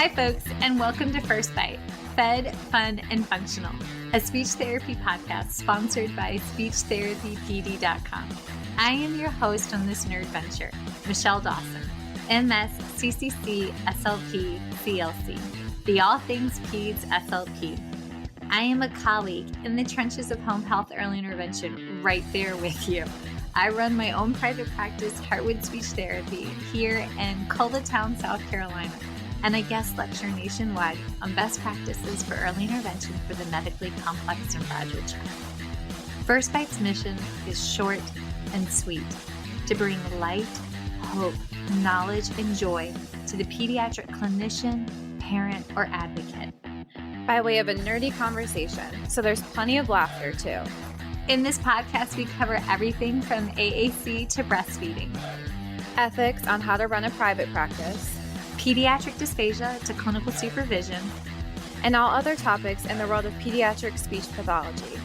Hi, folks, and welcome to First Bite, Fed, Fun, and Functional, a speech therapy podcast sponsored by SpeechTherapyPD.com. I am your host on this nerd venture, Michelle Dawson, MS, CCC-SLP, CLC, the All Things Peds SLP. I am a colleague in the trenches of home health early intervention right there with you. I run my own private practice, Heartwood Speech Therapy, here in Coletown, South Carolina, and I guest lecture nationwide on best practices for early intervention for the medically complex and fragile child. First Bite's mission is short and sweet, to bring light, hope, knowledge, and joy to the pediatric clinician, parent, or advocate. By way of a nerdy conversation, so there's plenty of laughter too. In this podcast, we cover everything from AAC to breastfeeding, ethics on how to run a private practice, pediatric dysphagia to clinical supervision, and all other topics in the world of pediatric speech pathology.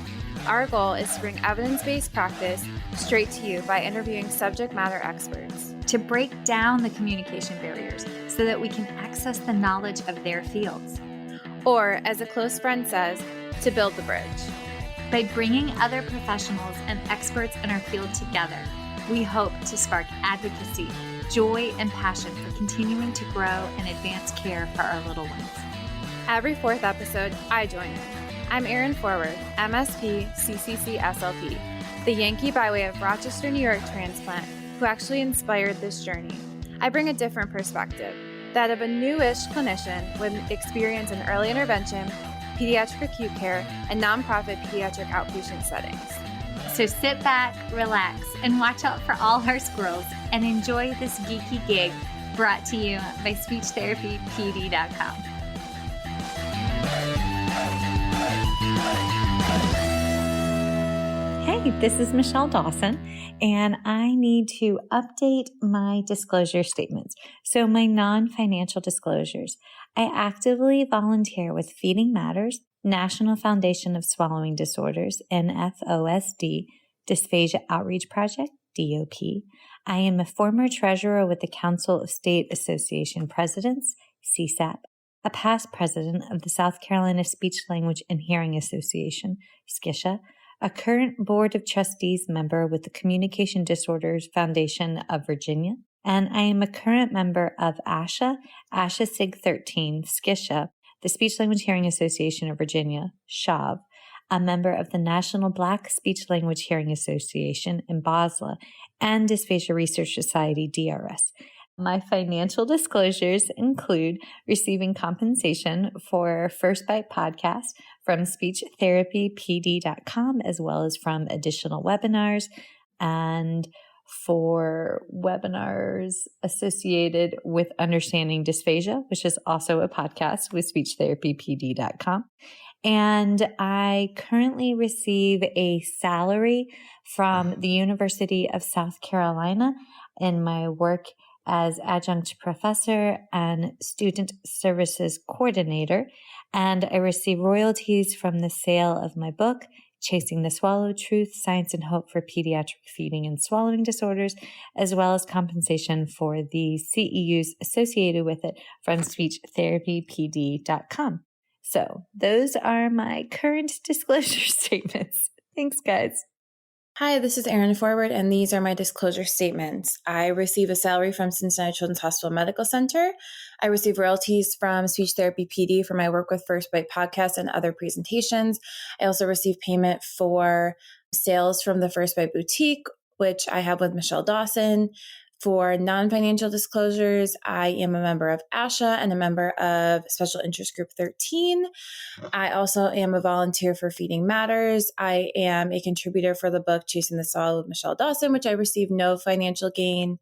Our goal is to bring evidence-based practice straight to you by interviewing subject matter experts, to break down the communication barriers so that we can access the knowledge of their fields. Or, as a close friend says, to build the bridge. By bringing other professionals and experts in our field together, we hope to spark advocacy, joy, and passion for continuing to grow and advance care for our little ones. Every fourth episode, I join in. I'm Erin Forward, MSP, CCC-SLP, the Yankee by way of Rochester, New York transplant who actually inspired this journey. I bring a different perspective, that of a newish clinician with experience in early intervention, pediatric acute care, and nonprofit pediatric outpatient settings. So sit back, relax, and watch out for all our squirrels and enjoy this geeky gig brought to you by SpeechTherapyPD.com. Hey, this is Michelle Dawson, and I need to update my disclosure statements. So my non-financial disclosures. I actively volunteer with Feeding Matters, National Foundation of Swallowing Disorders, NFOSD, Dysphagia Outreach Project, DOP. I am a former treasurer with the Council of State Association Presidents, CSAP, a past president of the South Carolina Speech, Language, and Hearing Association, SCISHA, a current Board of Trustees member with the Communication Disorders Foundation of Virginia, and I am a current member of ASHA SIG 13, SCISHA, the Speech Language Hearing Association of Virginia, SHAV, a member of the National Black Speech Language Hearing Association in Basel, and Dysphagia Research Society, DRS. My financial disclosures include receiving compensation for First Bite podcast from SpeechTherapyPD.com, as well as from additional webinars and for webinars associated with Understanding Dysphagia, which is also a podcast with SpeechTherapyPD.com. And I currently receive a salary from the University of South Carolina in my work as adjunct professor and student services coordinator, and I receive royalties from the sale of my book, Chasing the Swallow: Truth, Science, and Hope for Pediatric Feeding and Swallowing Disorders, as well as compensation for the CEUs associated with it from SpeechTherapyPD.com. So those are my current disclosure statements. Thanks, guys. Hi, this is Erin Forward, and these are my disclosure statements. I receive a salary from Cincinnati Children's Hospital Medical Center. I receive royalties from Speech Therapy PD for my work with First Bite Podcast and other presentations. I also receive payment for sales from the First Bite Boutique, which I have with Michelle Dawson. For non-financial disclosures, I am a member of ASHA and a member of Special Interest Group 13. I also am a volunteer for Feeding Matters. I am a contributor for the book Chasing the Swallow with Michelle Dawson, which I receive no financial gain.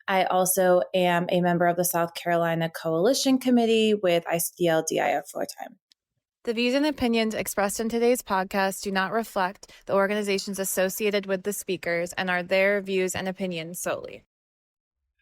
I also am a member of the South Carolina Coalition Committee with ICDL-DIF full-time. The views and opinions expressed in today's podcast do not reflect the organizations associated with the speakers and are their views and opinions solely.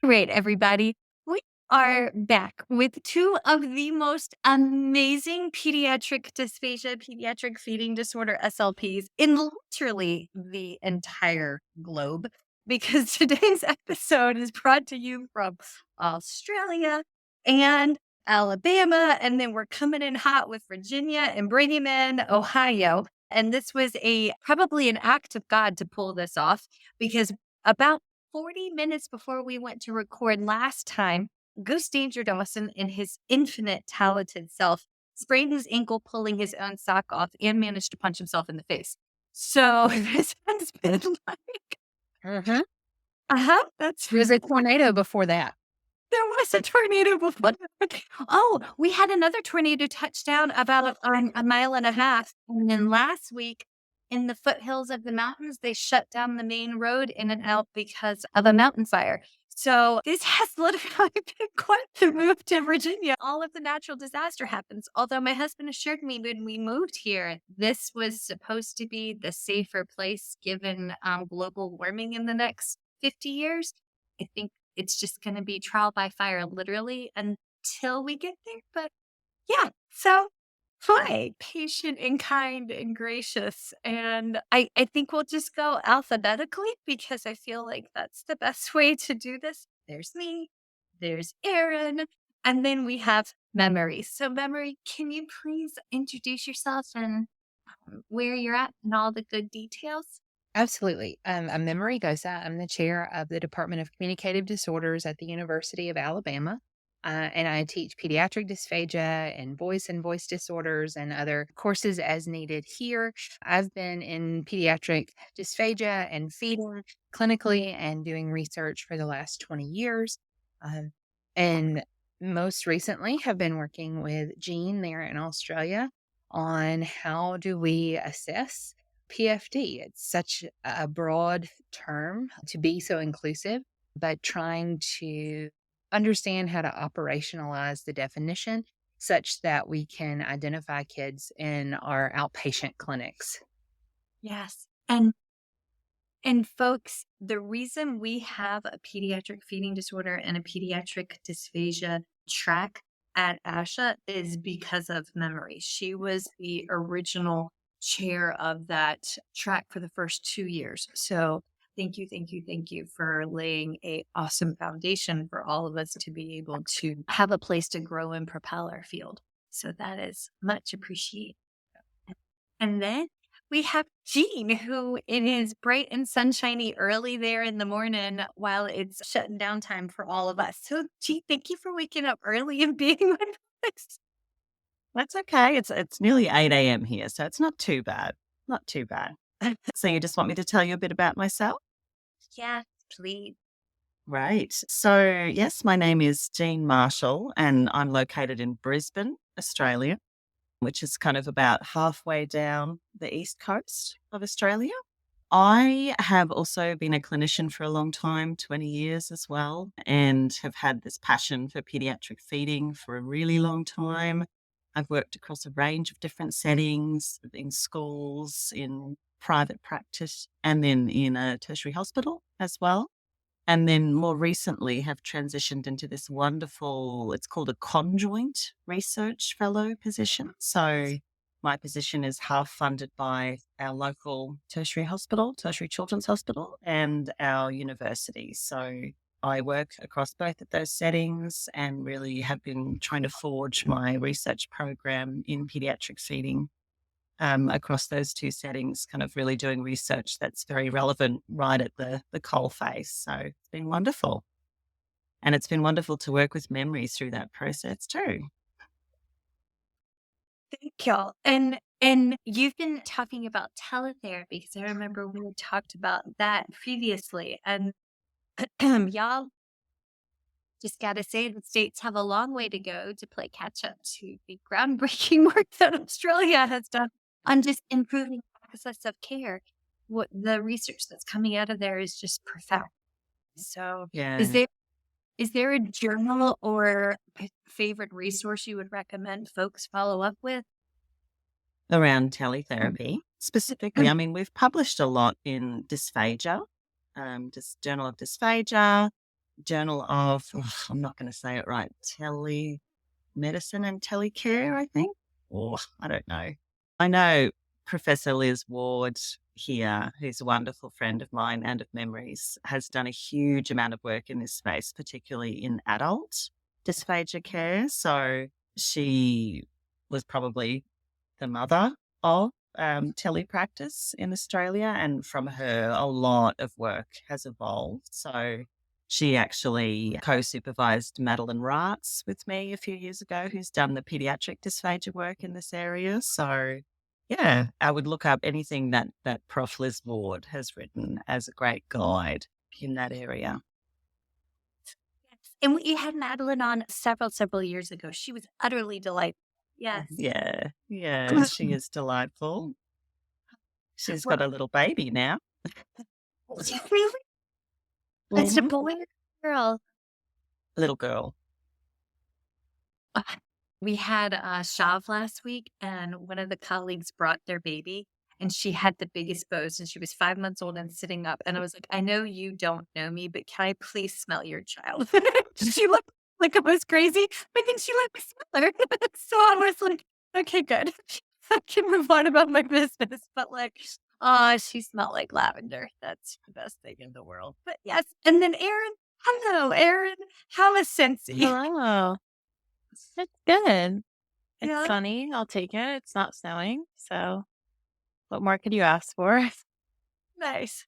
Great, everybody. We are back with two of the most amazing pediatric dysphagia, pediatric feeding disorder SLPs in literally the entire globe, because today's episode is brought to you from Australia and Alabama, and then we're coming in hot with Virginia and bringing in Ohio. And this was probably an act of God to pull this off, because about 40 minutes before we went to record last time, Goose Danger Dawson, in his infinite talented self, sprained his ankle pulling his own sock off and managed to punch himself in the face. So this has been like, that's There was a tornado before that. There was a tornado before. Oh, we had another tornado touchdown about a mile and a half. And then last week, in the foothills of the mountains, they shut down the main road in and out because of a mountain fire. So this has literally been quite the move to Virginia. All of the natural disaster happens. Although my husband assured me when we moved here, this was supposed to be the safer place given global warming in the next 50 years. I think it's just going to be trial by fire, literally, until we get there. But yeah, so hi, patient and kind and gracious. And I think we'll just go alphabetically, because I feel like that's the best way to do this. There's me, there's Erin, and then we have Memorie. So Memorie, can you please introduce yourself and where you're at and all the good details? Absolutely. I'm Memorie Gosa. I'm the chair of the Department of Communicative Disorders at the University of Alabama. And I teach pediatric dysphagia and voice disorders and other courses as needed here. I've been in pediatric dysphagia and feeding clinically and doing research for the last 20 years. And most recently have been working with Jeanne there in Australia on how do we assess PFD. It's such a broad term to be so inclusive, but trying to understand how to operationalize the definition such that we can identify kids in our outpatient clinics. Yes. And folks, the reason we have a pediatric feeding disorder and a pediatric dysphagia track at ASHA is because of Memorie. She was the original chair of that track for the first 2 years. So thank you for laying a awesome foundation for all of us to be able to have a place to grow and propel our field. So that is much appreciated. And then we have Jeanne, who it is bright and sunshiny early there in the morning while it's shutting down time for all of us. So Jeanne, thank you for waking up early and being with us. That's okay. It's nearly 8 a.m. here, so it's not too bad. Not too bad. So you just want me to tell you a bit about myself? Yeah, please. Right. So yes, my name is Jeanne Marshall and I'm located in Brisbane, Australia, which is kind of about halfway down the east coast of Australia. I have also been a clinician for a long time, 20 years as well, and have had this passion for pediatric feeding for a really long time. I've worked across a range of different settings in schools, in private practice, and then in a tertiary hospital as well. And then more recently have transitioned into this wonderful, it's called a conjoint research fellow position. So my position is half funded by our local tertiary hospital, tertiary children's hospital, and our university. So I work across both of those settings and really have been trying to forge my research program in pediatric feeding across those two settings, kind of really doing research that's very relevant right at the coalface. So it's been wonderful. And it's been wonderful to work with Memorie through that process too. Thank y'all. And you've been talking about teletherapy, because I remember we had talked about that previously. And y'all, just got to say, the States have a long way to go to play catch up to the groundbreaking work that Australia has done on just improving access of care. What the research that's coming out of there is just profound. So Yeah. is there a journal or a favorite resource you would recommend folks follow up with? Around teletherapy specifically, I mean, we've published a lot in dysphagia, just Journal of Dysphagia, Journal of, I'm not going to say it right, telemedicine and telecare, I think. Or I don't know. I know Professor Liz Ward here, who's a wonderful friend of mine and of Memorie's, has done a huge amount of work in this space, particularly in adults. dysphagia care. So she was probably the mother of telepractice in Australia, and from her, a lot of work has evolved. So she actually co-supervised Madeline Ratz with me a few years ago, who's done the pediatric dysphagia work in this area. So yeah, I would look up anything that Prof. Liz Ward has written as a great guide in that area. And we had Madeline on several years ago. She was utterly delightful. Yes. Yeah, she is delightful. She's got a little baby now. Really? It's a Mhm. boy or girl. Little girl. We had Shav last week, and one of the colleagues brought their baby, and she had the biggest bows, and she was 5 months old and sitting up. And I was like, I know you don't know me, but can I please smell your child? She looked like it was crazy, but then she let me smell her. So I was like, okay, good. I can move on about my business. But like, she smelled like lavender. That's the best thing in the world. But yes. And then Erin, hello, Erin. How is Cincy? Hello. It's good. It's Yeah. sunny. I'll take it. It's not snowing. So, what more could you ask for? Nice.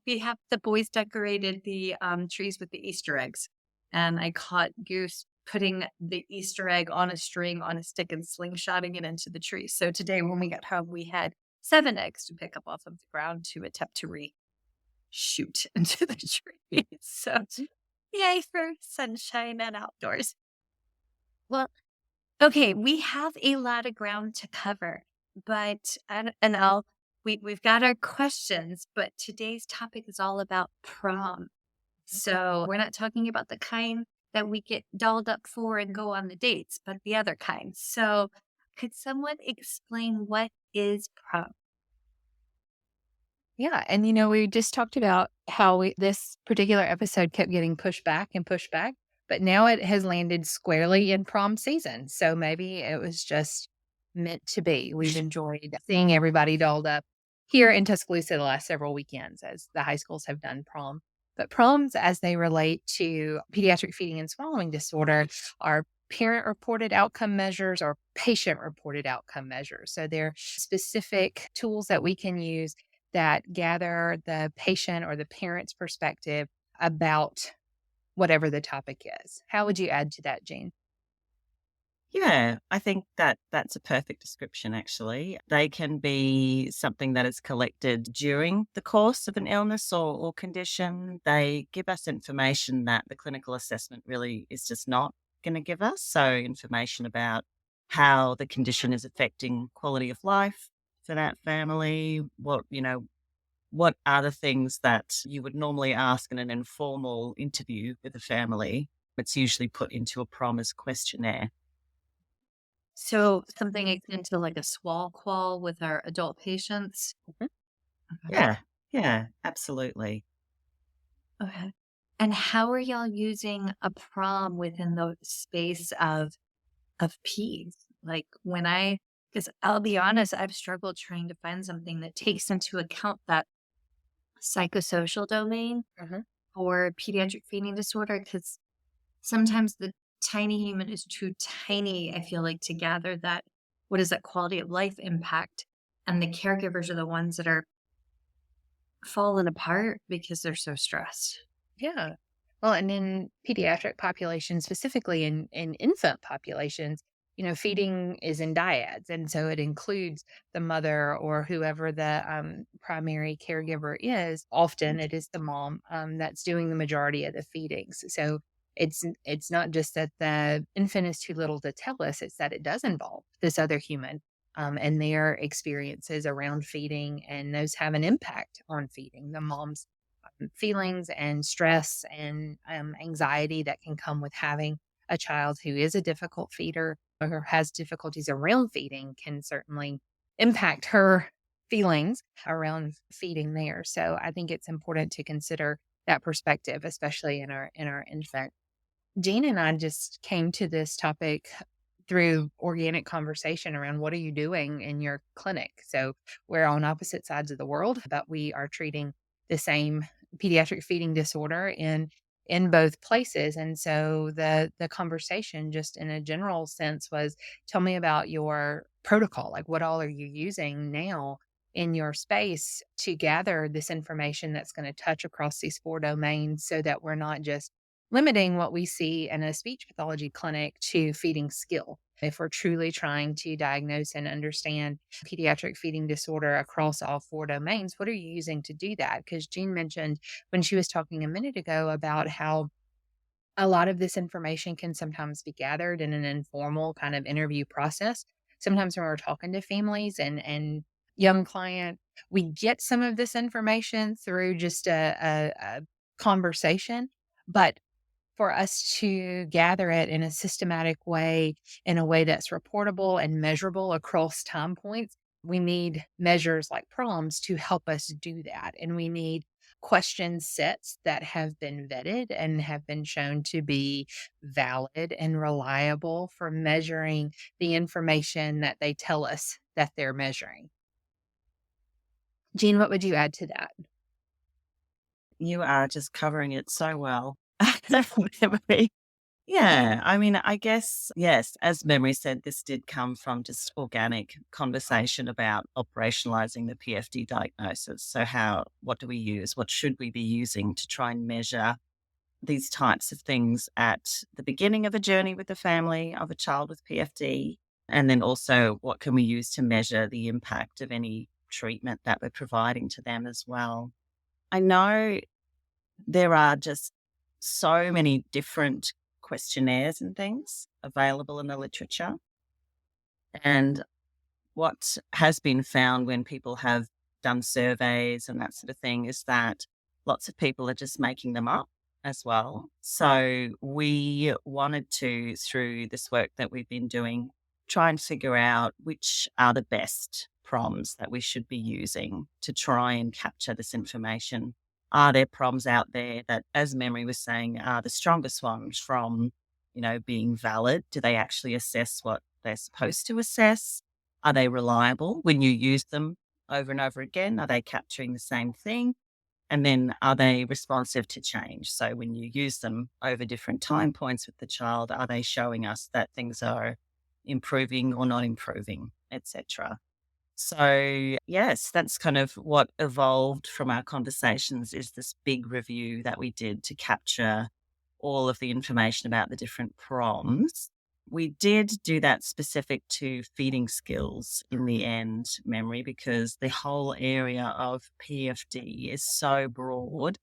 We have the boys decorated the trees with the Easter eggs, and I caught Goose putting the Easter egg on a string on a stick and slingshotting it into the tree. So today, when we got home, we had 7 eggs to pick up off of the ground to attempt to shoot into the tree. So, yay for sunshine and outdoors. Well, okay, we have a lot of ground to cover, but we've got our questions, but today's topic is all about prom. So we're not talking about the kind that we get dolled up for and go on the dates, but the other kind. So could someone explain what is prom? Yeah. And, we just talked about how this particular episode kept getting pushed back and pushed back, but now it has landed squarely in prom season. So maybe it was just meant to be. We've enjoyed seeing everybody dolled up here in Tuscaloosa the last several weekends as the high schools have done prom. But proms, as they relate to pediatric feeding and swallowing disorder, are parent reported outcome measures or patient reported outcome measures. So they're specific tools that we can use that gather the patient or the parent's perspective about whatever the topic is. How would you add to that, Jeanne? Yeah, I think that's a perfect description, actually. They can be something that is collected during the course of an illness or condition. They give us information that the clinical assessment really is just not going to give us. So information about how the condition is affecting quality of life for that family, what are the things that you would normally ask in an informal interview with a family. It's usually put into a PROM as questionnaire. So something akin to like a swall qual with our adult patients. Yeah, absolutely. Okay. And how are y'all using a prom within the space of peds? Like because I'll be honest, I've struggled trying to find something that takes into account that psychosocial domain for pediatric feeding disorder, because sometimes the tiny human is too tiny, I feel like, to gather that what is that quality of life impact. And the caregivers are the ones that are falling apart because they're so stressed. Yeah. Well, and in pediatric populations, specifically in infant populations, feeding is in dyads. And so it includes the mother or whoever the primary caregiver is. Often it is the mom that's doing the majority of the feedings. So it's not just that the infant is too little to tell us, it's that it does involve this other human and their experiences around feeding. And those have an impact on feeding. The mom's feelings and stress and anxiety that can come with having a child who is a difficult feeder or has difficulties around feeding can certainly impact her feelings around feeding there. So I think it's important to consider that perspective, especially in our infant. Jeanne and I just came to this topic through organic conversation around what are you doing in your clinic. So we're on opposite sides of the world, but we are treating the same pediatric feeding disorder in in both places. And so the conversation, just in a general sense, was, tell me about your protocol. Like, what all are you using now in your space to gather this information that's going to touch across these 4 domains, so that we're not just limiting what we see in a speech pathology clinic to feeding skill. If we're truly trying to diagnose and understand pediatric feeding disorder across all 4 domains, what are you using to do that? Because Jeanne mentioned when she was talking a minute ago about how a lot of this information can sometimes be gathered in an informal kind of interview process. Sometimes when we're talking to families and young client, we get some of this information through just a conversation, but for us to gather it in a systematic way, in a way that's reportable and measurable across time points, we need measures like PROMs to help us do that. And we need question sets that have been vetted and have been shown to be valid and reliable for measuring the information that they tell us that they're measuring. Jeanne, what would you add to that? You are just covering it so well. Yeah, I mean, I guess, yes, as Memory said, this did come from just organic conversation about operationalizing the PFD diagnosis. So, what do we use? What should we be using to try and measure these types of things at the beginning of a journey with the family of a child with PFD? And then also, what can we use to measure the impact of any treatment that we're providing to them as well? I know there are just so many different questionnaires and things available in the literature. And what has been found when people have done surveys and that sort of thing is that lots of people are just making them up as well. So we wanted to, through this work that we've been doing, try and figure out which are the best PROMs that we should be using to try and capture this information. Are there PROMs out there that, as Memory was saying, are the strongest ones from, being valid? Do they actually assess what they're supposed to assess? Are they reliable when you use them over and over again? Are they capturing the same thing? And then are they responsive to change? So when you use them over different time points with the child, are they showing us that things are improving or not improving, etc.? So yes, that's kind of what evolved from our conversations, is this big review that we did to capture all of the information about the different PROMs. We did do that specific to feeding skills in the end, Memory, because the whole area of PFD is so broad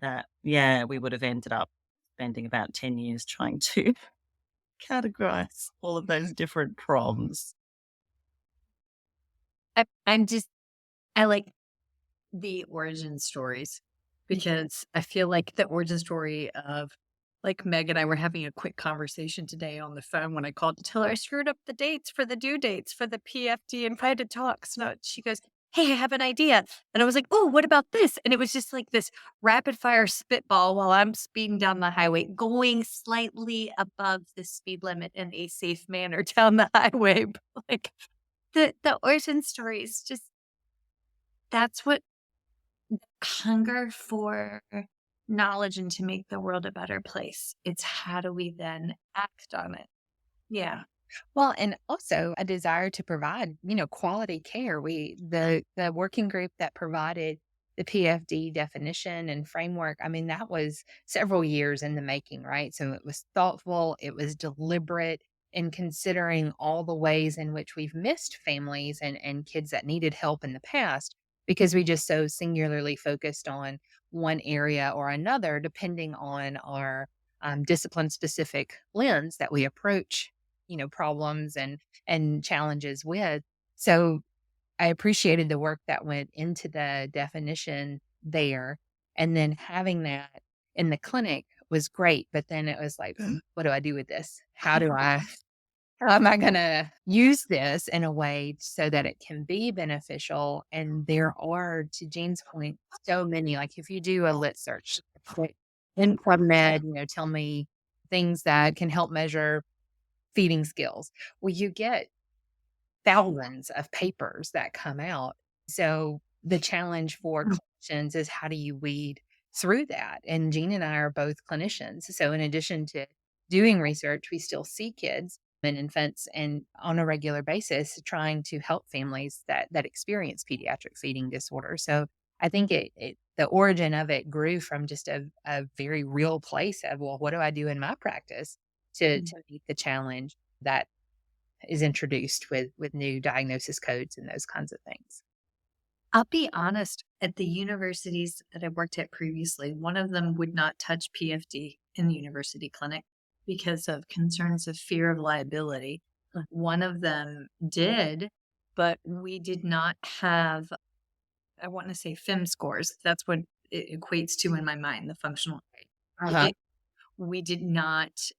that, we would have ended up spending about 10 years trying to categorize all of those different PROMs. I like the origin stories, because I feel like the origin story of, like, Meg and I were having a quick conversation today on the phone when I called to tell her I screwed up the dates for the due dates for the PFD invited talks. So she goes, "Hey, I have an idea." And I was like, "Oh, what about this?" And it was just like this rapid fire spitball while I'm speeding down the highway, going slightly above the speed limit in a safe manner down the highway. But, like, the origin story is just, that's what hunger for knowledge and to make the world a better place. It's how do we then act on it? Yeah. Well, and also a desire to provide, quality care. The working group that provided the PFD definition and framework, I mean, that was several years in the making, right? So it was thoughtful, it was deliberate in considering all the ways in which we've missed families and kids that needed help in the past, because we just so singularly focused on one area or another, depending on our discipline specific lens that we approach problems and challenges with. So I appreciated the work that went into the definition there, and then having that in the clinic was great. But then it was like, what do I do with this? How am I going to use this in a way so that it can be beneficial? And there are, to Jeanne's point, so many. Like, if you do a lit search in PubMed, tell me things that can help measure feeding skills. Well, you get thousands of papers that come out. So the challenge for clinicians is, how do you weed through that. And Jeanne and I are both clinicians. So in addition to doing research, we still see kids and infants and on a regular basis trying to help families that experience pediatric feeding disorder. So I think the origin of it grew from just a very real place of, well, what do I do in my practice to meet the challenge that is introduced with new diagnosis codes and those kinds of things. I'll be honest, at the universities that I worked at previously, one of them would not touch PFD in the university clinic because of concerns of fear of liability. One of them did, but we did not have, I want to say FIM scores. That's what it equates to in my mind, the functional. We did not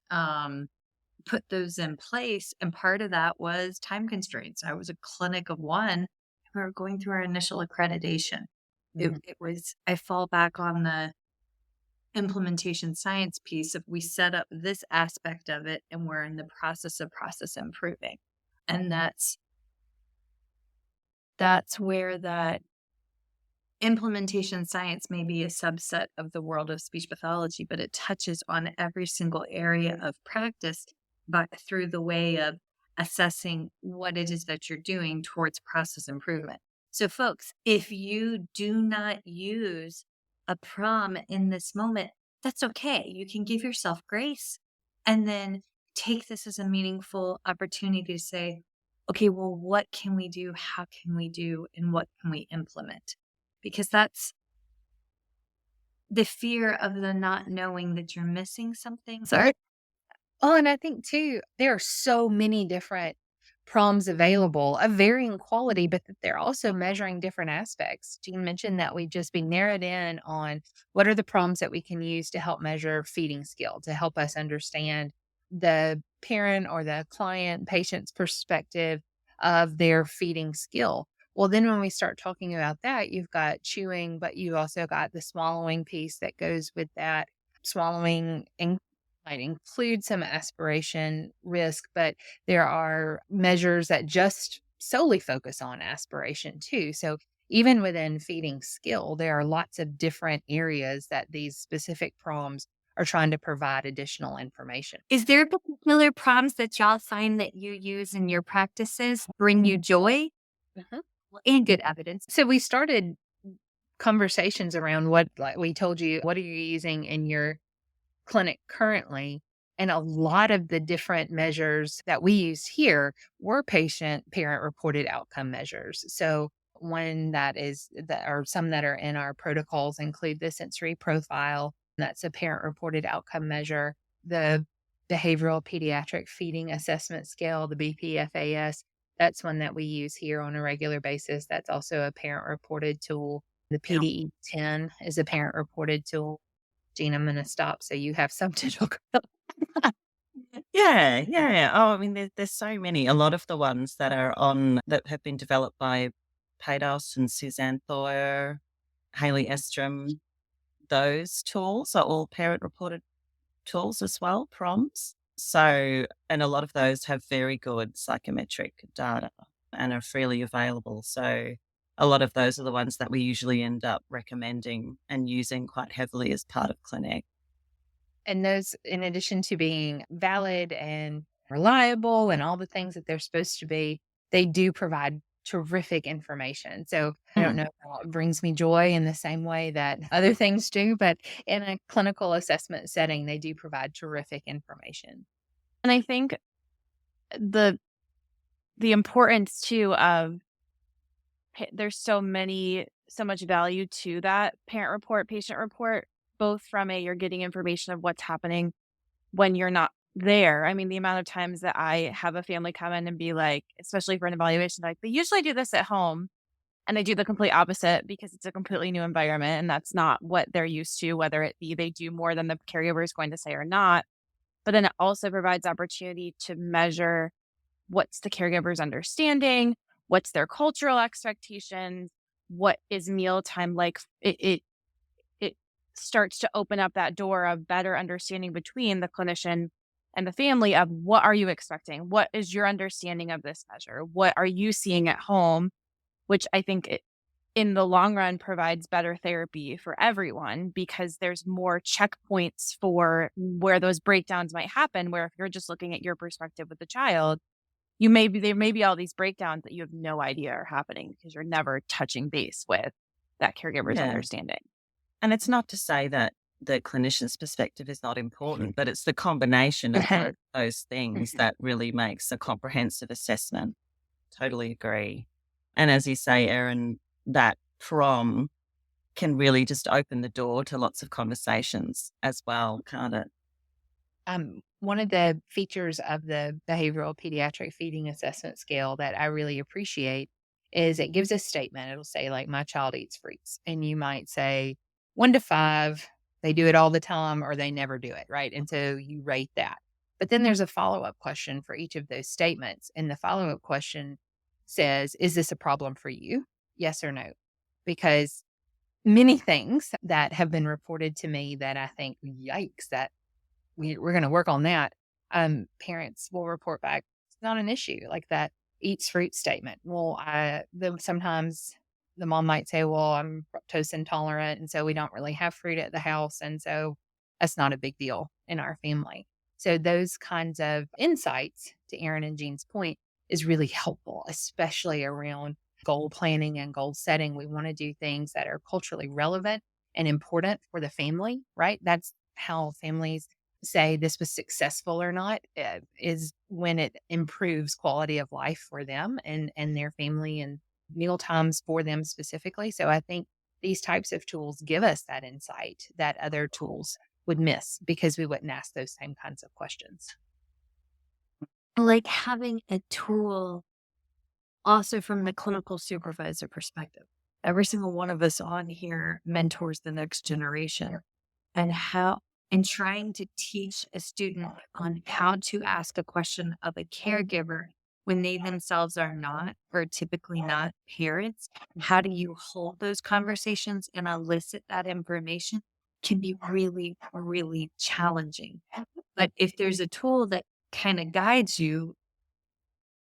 put those in place. And part of that was time constraints. I was a clinic of one. We were going through our initial accreditation. It was, I fall back on the implementation science piece of we set up this aspect of it and we're in the process improving. And that's where that implementation science may be a subset of the world of speech pathology, but it touches on every single area of practice, but through the way of assessing what it is that you're doing towards process improvement. So folks, if you do not use a PROM in this moment, that's okay. You can give yourself grace and then take this as a meaningful opportunity to say, okay, well, what can we do? How can we do? And what can we implement? Because that's the fear of the not knowing that you're missing something. Sorry. Oh, and I think too, there are so many different PROMs available of varying quality, but that they're also measuring different aspects. Jeanne mentioned that we've just been narrowed in on what are the PROMs that we can use to help measure feeding skill, to help us understand the parent or the client, patient's perspective of their feeding skill. Well, then when we start talking about that, you've got chewing, but you also got the swallowing piece that goes with that. Swallowing might include some aspiration risk, but there are measures that just solely focus on aspiration too. So even within feeding skill, there are lots of different areas that these specific PROMs are trying to provide additional information. Is there particular PROMs that y'all find that you use in your practices bring you joy and good evidence? So we started conversations around what, like we told you, what are you using in your clinic currently? And a lot of the different measures that we use here were parent reported outcome measures. So one that is or some that are in our protocols include the sensory profile. That's a parent reported outcome measure. The behavioral pediatric feeding assessment scale, the BPFAS, that's one that we use here on a regular basis. That's also a parent reported tool. The PDE-10 is a parent reported tool. Jeanne, I'm going to stop so you have something to talk about. Yeah. Oh, I mean, there's so many. A lot of the ones that are on that have been developed by Paydos and Suzanne Theuer, Haley Estrom, those tools are all parent-reported tools as well, PROMs. So, and a lot of those have very good psychometric data and are freely available. So a lot of those are the ones that we usually end up recommending and using quite heavily as part of clinic. And those, in addition to being valid and reliable and all the things that they're supposed to be, they do provide terrific information. So I don't know how it brings me joy in the same way that other things do, but in a clinical assessment setting, they do provide terrific information. And I think the importance too of there's so much value to that parent report, patient report, both from you're getting information of what's happening when you're not there. I mean, the amount of times that I have a family come in and be like, especially for an evaluation, like they usually do this at home and they do the complete opposite because it's a completely new environment and that's not what they're used to, whether it be they do more than the caregiver is going to say or not. But then it also provides opportunity to measure what's the caregiver's understanding, what's their cultural expectations, what is mealtime like. It starts to open up that door of better understanding between the clinician and the family of what are you expecting? What is your understanding of this measure? What are you seeing at home? Which I think in the long run provides better therapy for everyone because there's more checkpoints for where those breakdowns might happen, where if you're just looking at your perspective with the child, there may be all these breakdowns that you have no idea are happening because you're never touching base with that caregiver's Yeah. understanding. And it's not to say that the clinician's perspective is not important, but it's the combination of those things that really makes a comprehensive assessment. Totally agree. And as you say, Erin, that PROM can really just open the door to lots of conversations as well, can't it? One of the features of the behavioral pediatric feeding assessment scale that I really appreciate is it gives a statement. It'll say, like, my child eats fruits. And you might say 1 to 5, they do it all the time or they never do it, right? And so you rate that. But then there's a follow-up question for each of those statements. And the follow-up question says, is this a problem for you? Yes or no? Because many things that have been reported to me that I think, yikes, that we're going to work on that. Parents will report back, it's not an issue, like that eats fruit statement. Well, sometimes the mom might say, well, I'm fructose intolerant, and so we don't really have fruit at the house. And so that's not a big deal in our family. So those kinds of insights, to Erin and Jeanne's point, is really helpful, especially around goal planning and goal setting. We want to do things that are culturally relevant and important for the family, right? That's how families say this was successful or not, is when it improves quality of life for them and their family and meal times for them specifically. So I think these types of tools give us that insight that other tools would miss because we wouldn't ask those same kinds of questions. Like having a tool also from the clinical supervisor perspective. Every single one of us on here mentors the next generation and trying to teach a student on how to ask a question of a caregiver when they themselves are not, or typically not, parents. How do you hold those conversations and elicit that information can be really, really challenging. But if there's a tool that kind of guides you,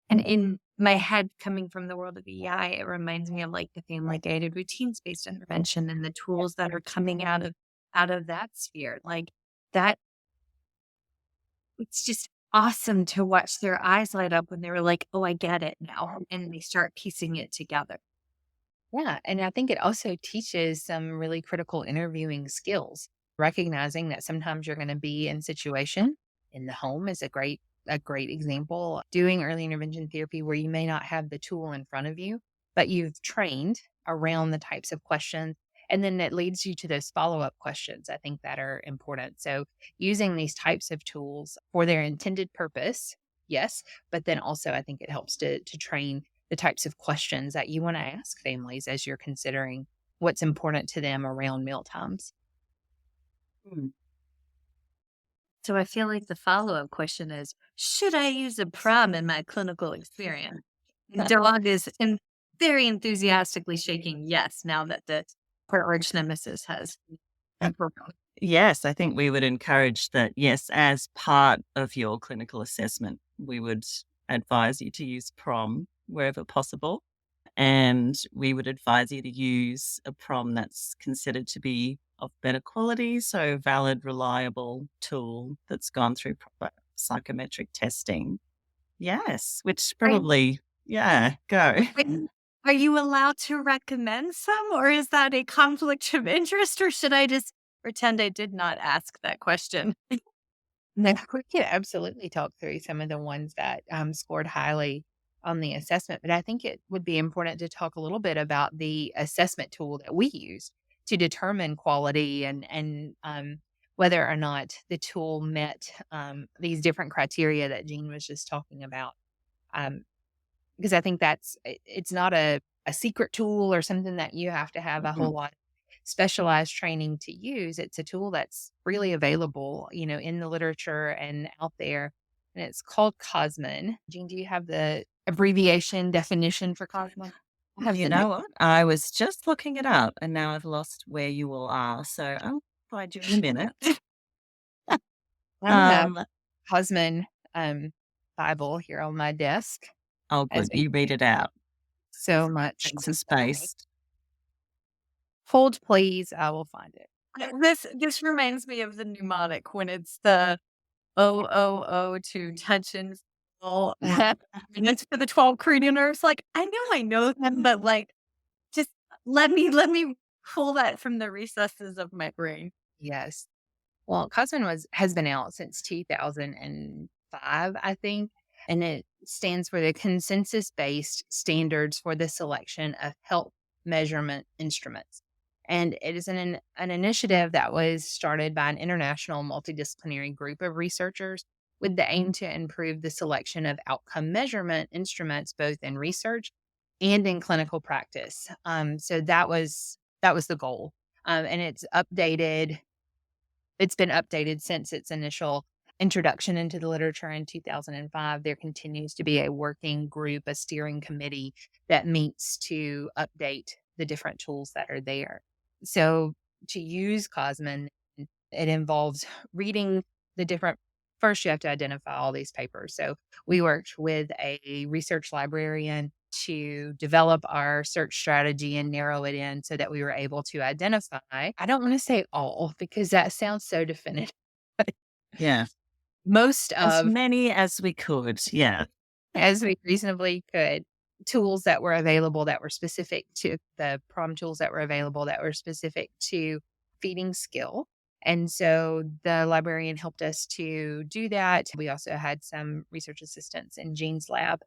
and in my head, coming from the world of EI, it reminds me of like the family guided routines-based intervention and the tools that are coming out of that sphere. Like that, it's just awesome to watch their eyes light up when they were like, oh, I get it now. And they start piecing it together. Yeah. And I think it also teaches some really critical interviewing skills, recognizing that sometimes you're going to be in situation in the home is a great example. Doing early intervention therapy where you may not have the tool in front of you, but you've trained around the types of questions. And then it leads you to those follow-up questions, I think, that are important. So using these types of tools for their intended purpose, yes, but then also I think it helps to train the types of questions that you want to ask families as you're considering what's important to them around meal times. So I feel like the follow-up question is, should I use a PROM in my clinical experience? The dog is very enthusiastically shaking yes now that the arch nemesis has. Yes, I think we would encourage that, yes, as part of your clinical assessment, we would advise you to use PROM wherever possible. And we would advise you to use a PROM that's considered to be of better quality, so valid, reliable tool that's gone through proper psychometric testing. Yes, which probably, go. Are you allowed to recommend some, or is that a conflict of interest, or should I just pretend I did not ask that question? No, we could absolutely talk through some of the ones that scored highly on the assessment, but I think it would be important to talk a little bit about the assessment tool that we use to determine quality and whether or not the tool met these different criteria that Jeanne was just talking about. Because I think it's not a secret tool or something that you have to have a whole lot of specialized training to use. It's a tool that's really available, in the literature and out there. And it's called Cosmin. Jeanne, do you have the abbreviation definition for Cosmin? You know what? I was just looking it up and now I've lost where you all are. So I'll find you in a minute. I have Cosmin Bible here on my desk. Oh, good. You read it out. So much. Texas-based. Hold, please. I will find it. This reminds me of the mnemonic when it's the O to touch and feel. And it's for the 12 cranial nerves. Like, I know them, but like, just let me pull that from the recesses of my brain. Yes. Well, Cosmin has been out since 2005, I think, and it stands for the consensus-based standards for the selection of health measurement instruments. And it is an initiative that was started by an international multidisciplinary group of researchers with the aim to improve the selection of outcome measurement instruments, both in research and in clinical practice. So that was the goal. And it's been updated since its initial introduction into the literature in 2005. There continues to be a working group, a steering committee that meets to update the different tools that are there. So to use Cosmin, it involves reading the different. First, you have to identify all these papers. So we worked with a research librarian to develop our search strategy and narrow it in so that we were able to identify. I don't want to say all because that sounds so definitive. Yeah. Most As of many as we could. Yeah. as we reasonably could, tools that were available that were specific to the PROM tools that were available that were specific to feeding skill. And so the librarian helped us to do that. We also had some research assistants in Jeanne's lab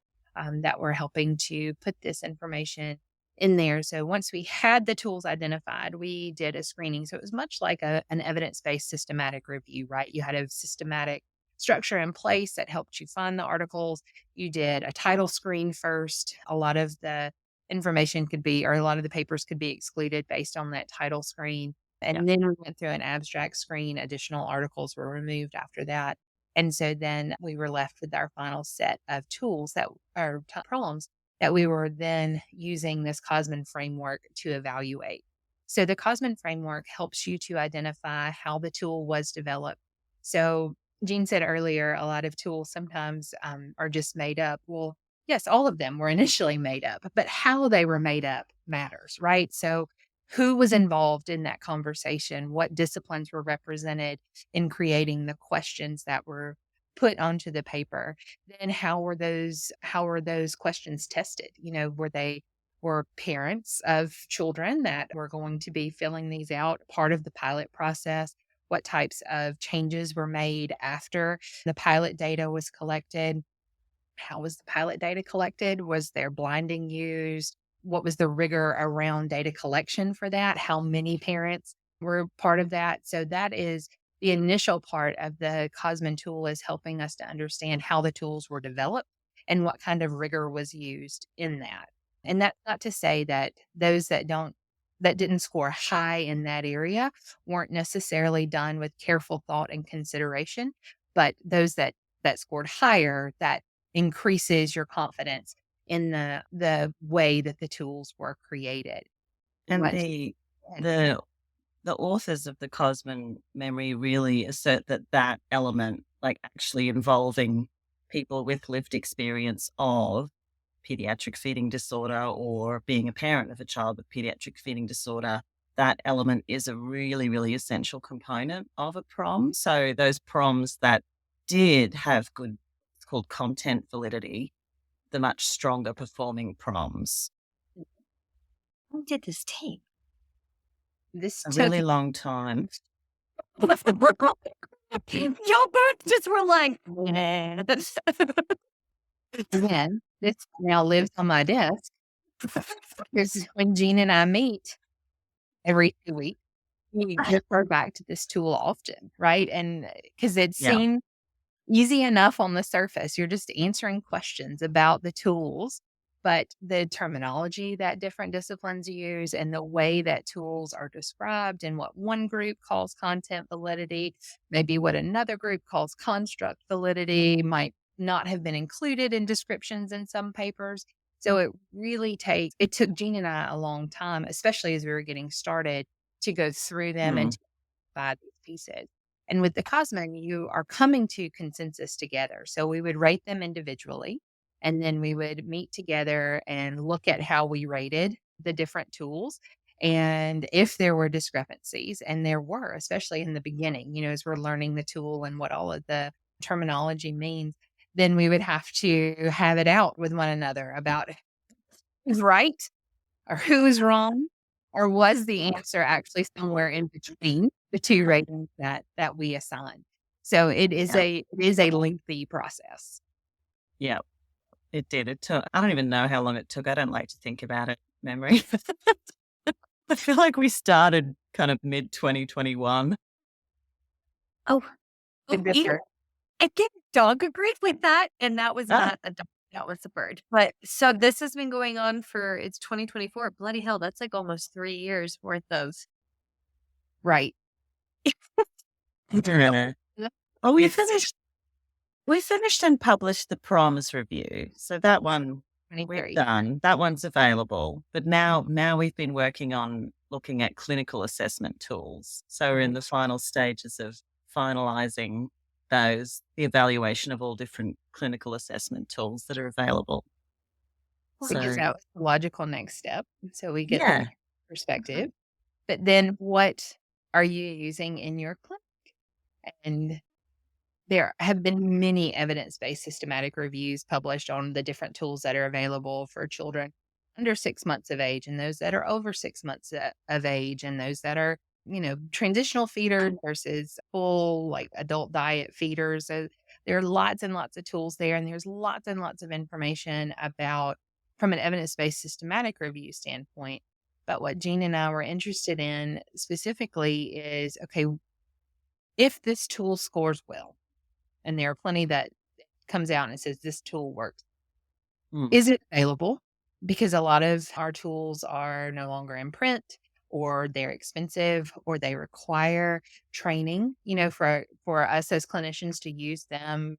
that were helping to put this information in there. So once we had the tools identified, we did a screening. So it was much like an evidence-based systematic review, right? You had a systematic structure in place that helped you find the articles. You did a title screen first. A lot of the information or a lot of the papers could be excluded based on that title screen. And then we went through an abstract screen. Additional articles were removed after that. And so then we were left with our final set of tools that are PROMs that we were then using this Cosmin framework to evaluate. So the Cosmin framework helps you to identify how the tool was developed. So Jeanne said earlier, a lot of tools sometimes are just made up. Well, yes, all of them were initially made up, but how they were made up matters, right? So who was involved in that conversation? What disciplines were represented in creating the questions that were put onto the paper? Then how were those questions tested? Were parents of children that were going to be filling these out part of the pilot process? What types of changes were made after the pilot data was collected? How was the pilot data collected? Was there blinding used? What was the rigor around data collection for that? How many parents were part of that? So that is the initial part of the Cosmin tool, is helping us to understand how the tools were developed and what kind of rigor was used in that. And that's not to say that those that didn't score high in that area weren't necessarily done with careful thought and consideration, but those that scored higher, that increases your confidence in the way that the tools were created. And the authors of the Cosmin memory really assert that element, like actually involving people with lived experience of pediatric feeding disorder or being a parent of a child with pediatric feeding disorder, that element is a really, really essential component of a PROM. So those PROMs that did have good, it's called content validity, the much stronger performing PROMs. How long did this take? This A took really long time. Y'all both just were like, nah. again, this now lives on my desk. Because when Jeanne and I meet every 2 weeks, we refer back to this tool often, right? And because it seemed easy enough on the surface, you're just answering questions about the tools, but the terminology that different disciplines use and the way that tools are described and what one group calls content validity, maybe what another group calls construct validity, might not have been included in descriptions in some papers. So it took Jeanne and I a long time, especially as we were getting started, to go through them and to buy these pieces. And with the Cosmin, you are coming to consensus together. So we would rate them individually, and then we would meet together and look at how we rated the different tools. And if there were discrepancies, and there were, especially in the beginning, as we're learning the tool and what all of the terminology means, then we would have to have it out with one another about who's right or who's wrong, or was the answer actually somewhere in between the two ratings that we assign. So it is a lengthy process. Yeah, it did. It took, I don't even know how long it took. I don't like to think about it, Memory. I feel like we started kind of mid-2021. Oh, I think dog agreed with that, and that was not a dog. That was a bird. But so this has been going on it's 2024. Bloody hell, that's like almost 3 years worth of. Right. Oh, we finished and published the PROMs review. So that one we're done. That one's available. But now we've been working on looking at clinical assessment tools. So we're in the final stages of finalizing the evaluation of all different clinical assessment tools that are available. So that was the logical next step. So we get the perspective. But then what are you using in your clinic? And there have been many evidence-based systematic reviews published on the different tools that are available for children under 6 months of age, and those that are over 6 months of age, and those that are, transitional feeders versus full, like, adult diet feeders. So there are lots and lots of tools there, and there's lots and lots of information about from an evidence-based systematic review standpoint. But what Jeanne and I were interested in specifically is, okay, if this tool scores well, and there are plenty that comes out and says this tool works, is it available? Because a lot of our tools are no longer in print, or they're expensive, or they require training, for us as clinicians to use them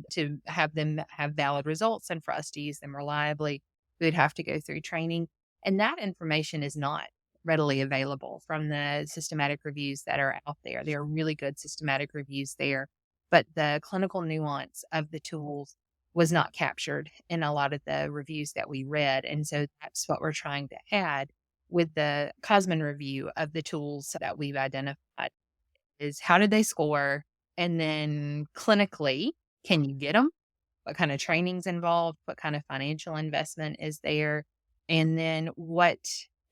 to have them have valid results, and for us to use them reliably, we would have to go through training. And that information is not readily available from the systematic reviews that are out there. There are really good systematic reviews there, but the clinical nuance of the tools was not captured in a lot of the reviews that we read. And so that's what we're trying to add with the Cosman review of the tools that we've identified, is how did they score? And then clinically, can you get them? What kind of training's involved? What kind of financial investment is there? And then what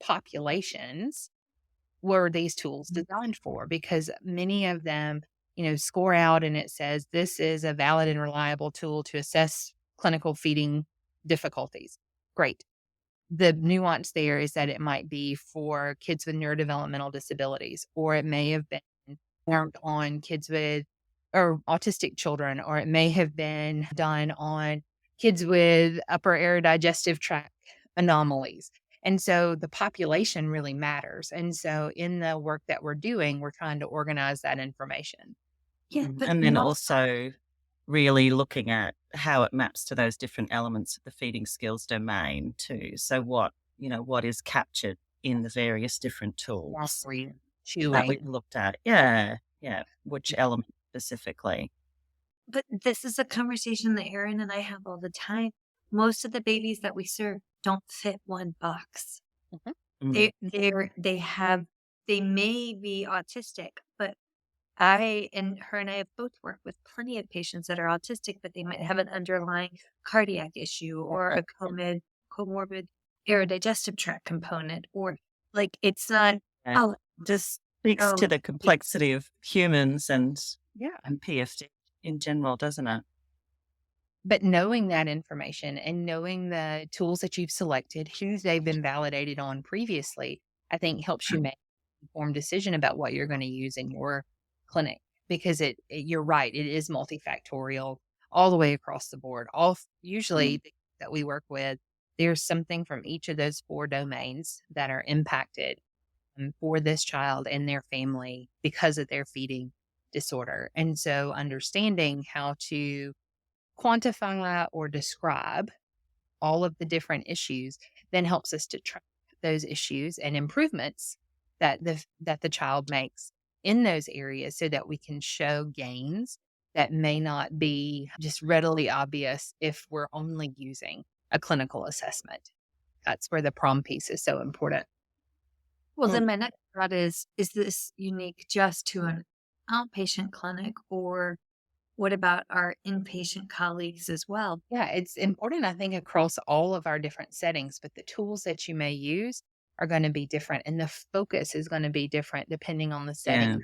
populations were these tools designed for? Because many of them, score out and it says this is a valid and reliable tool to assess clinical feeding difficulties. Great. The nuance there is that it might be for kids with neurodevelopmental disabilities, or it may have been worked on kids with or autistic children, or it may have been done on kids with upper air digestive tract anomalies. And so the population really matters. And so in the work that we're doing, we're trying to organize that information. Yeah, and then also really looking at how it maps to those different elements of the feeding skills domain too. So what is captured in the various different tools that we looked at. Yeah. Which element specifically. But this is a conversation that Erin and I have all the time. Most of the babies that we serve don't fit one box. They may be autistic, but her and I have both worked with plenty of patients that are autistic, but they might have an underlying cardiac issue or a comorbid aerodigestive tract component, or like it's not. Just speaks to the complexity of humans and PFD in general, doesn't it? But knowing that information and knowing the tools that you've selected, who they've been validated on previously, I think helps you make an informed decision about what you're going to use in your clinic. Because you're right, it is multifactorial all the way across the board. Usually that we work with, there's something from each of those 4 domains that are impacted for this child and their family because of their feeding disorder. And so understanding how to quantify or describe all of the different issues then helps us to track those issues and improvements that the child makes in those areas, so that we can show gains that may not be just readily obvious if we're only using a clinical assessment. That's where the PROM piece is so important. Well, then my next thought is this unique just to an outpatient clinic, or what about our inpatient colleagues as well? Yeah, it's important, I think, across all of our different settings, but the tools that you may use are going to be different and the focus is going to be different depending on the Yeah. setting.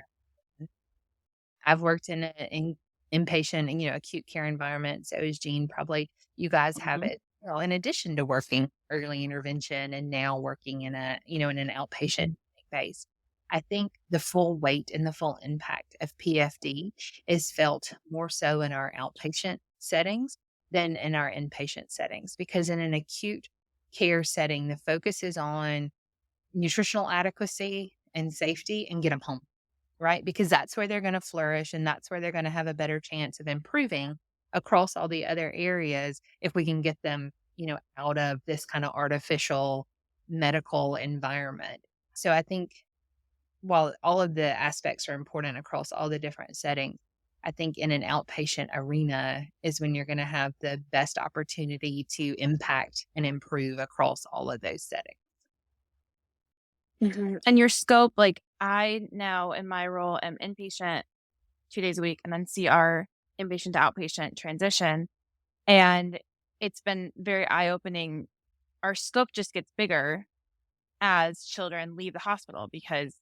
I've worked in an inpatient and, acute care environment. So as Jeanne, probably you guys have Mhm. it. Well, in addition to working early intervention and now working in in an outpatient base, I think the full weight and the full impact of PFD is felt more so in our outpatient settings than in our inpatient settings, because in an acute care setting, the focus is on nutritional adequacy and safety and get them home, right? Because that's where they're going to flourish and that's where they're going to have a better chance of improving across all the other areas if we can get them, out of this kind of artificial medical environment. So I think while all of the aspects are important across all the different settings, I think in an outpatient arena is when you're going to have the best opportunity to impact and improve across all of those settings. And your scope, like I now in my role am inpatient 2 days a week and then CR inpatient to outpatient transition. And it's been very eye opening. Our scope just gets bigger as children leave the hospital because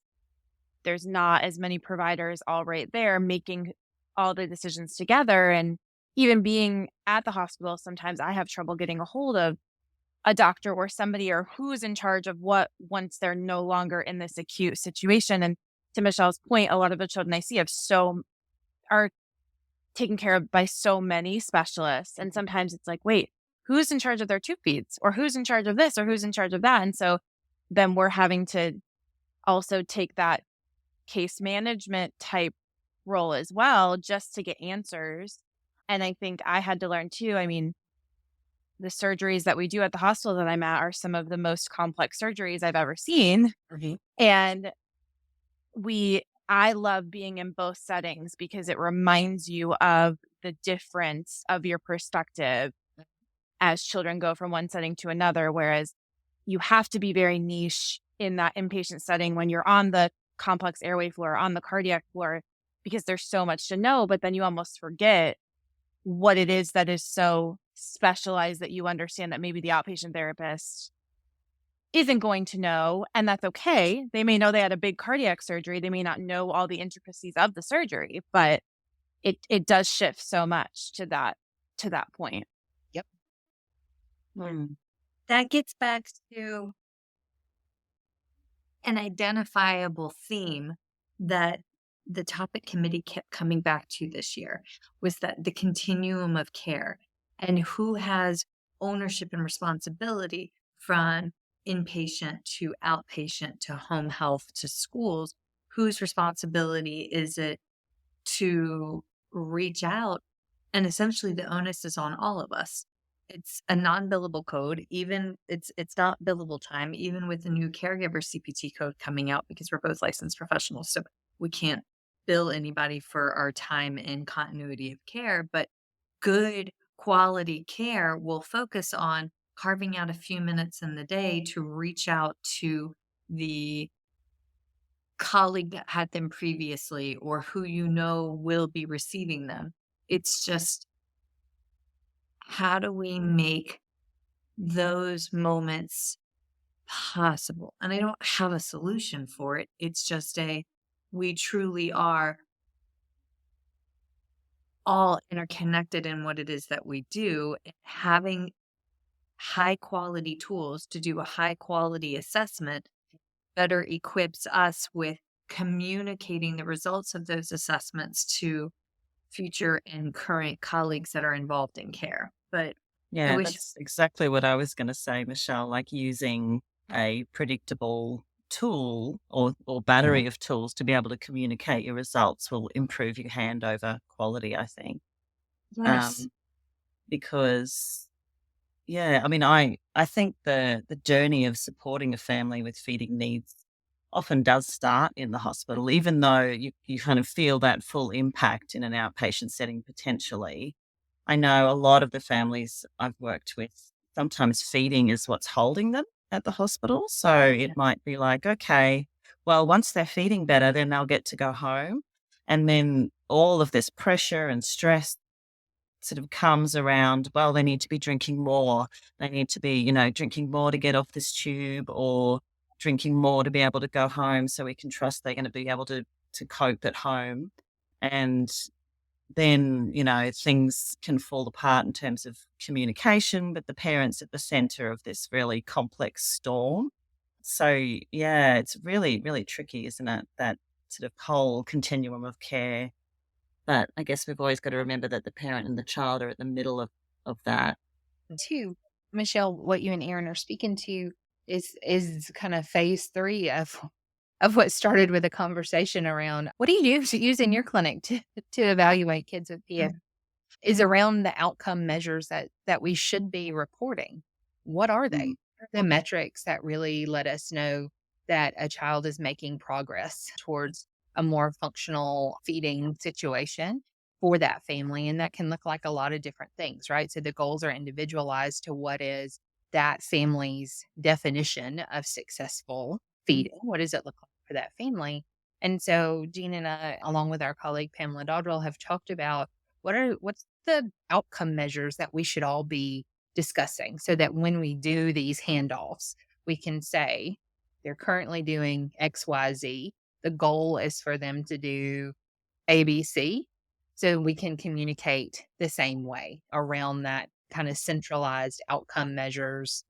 there's not as many providers all right there making all the decisions together. And even being at the hospital, sometimes I have trouble getting a hold of a doctor or somebody or who's in charge of what once they're no longer in this acute situation. And to Michelle's point, a lot of the children I see are taken care of by so many specialists. And sometimes it's like, wait, who's in charge of their tube feeds or who's in charge of this or who's in charge of that? And so then we're having to also take that case management type role as well, just to get answers. And I think I had to learn too. I mean, the surgeries that we do at the hospital that I'm at are some of the most complex surgeries I've ever seen. Mhm. And I love being in both settings because it reminds you of the difference of your perspective as children go from one setting to another. Whereas you have to be very niche in that inpatient setting when you're on the complex airway floor, on the cardiac floor, because there's so much to know, but then you almost forget what it is that is so specialized that you understand that maybe the outpatient therapist isn't going to know, and that's okay. They may know they had a big cardiac surgery. They may not know all the intricacies of the surgery, but it does shift so much to that point. Yep. That gets back to an identifiable theme that the topic committee kept coming back to this year, was that the continuum of care and who has ownership and responsibility from inpatient to outpatient to home health to schools. Whose responsibility is it to reach out? And essentially the onus is on all of us. It's a non-billable code. Even it's not billable time, even with the new caregiver CPT code coming out, because we're both licensed professionals. So we can't bill anybody for our time in continuity of care, but good quality care will focus on carving out a few minutes in the day to reach out to the colleague that had them previously or who will be receiving them. It's just, how do we make those moments possible? And I don't have a solution for it. It's just we truly are all interconnected in what it is that we do. Having high quality tools to do a high quality assessment better equips us with communicating the results of those assessments to future and current colleagues that are involved in care. But Yeah, wish- that's exactly what I was going to say, Michelle, like using a predictable tool or battery of tools to be able to communicate your results will improve your handover quality, I think. yes. Because, yeah, I mean, I think the journey of supporting a family with feeding needs often does start in the hospital, even though you kind of feel that full impact in an outpatient setting potentially. I know a lot of the families I've worked with, sometimes feeding is what's holding them at the hospital. So it might be like, okay, well, once they're feeding better, then they'll get to go home. And then all of this pressure and stress sort of comes around, well, they need to be drinking more. They need to be, drinking more to get off this tube, or drinking more to be able to go home so we can trust they're going to be able to cope at home. And then, things can fall apart in terms of communication, but the parent's at the center of this really complex storm. So, yeah, it's really, really tricky, isn't it? That sort of whole continuum of care. But I guess we've always got to remember that the parent and the child are at the middle of that. Too, Michelle, what you and Aaron are speaking to is kind of phase 3 of what started with a conversation around what do you use in your clinic to evaluate kids with PF, is around the outcome measures that we should be reporting. What are they? What are the metrics that really let us know that a child is making progress towards a more functional feeding situation for that family? And that can look like a lot of different things, right? So the goals are individualized to what is that family's definition of successful feeding. What does it look like for that family? And so Jeanne and I, along with our colleague Pamela Dodrell, have talked about what's the outcome measures that we should all be discussing, so that when we do these handoffs, we can say they're currently doing XYZ. The goal is for them to do ABC, so we can communicate the same way around that kind of centralized outcome measures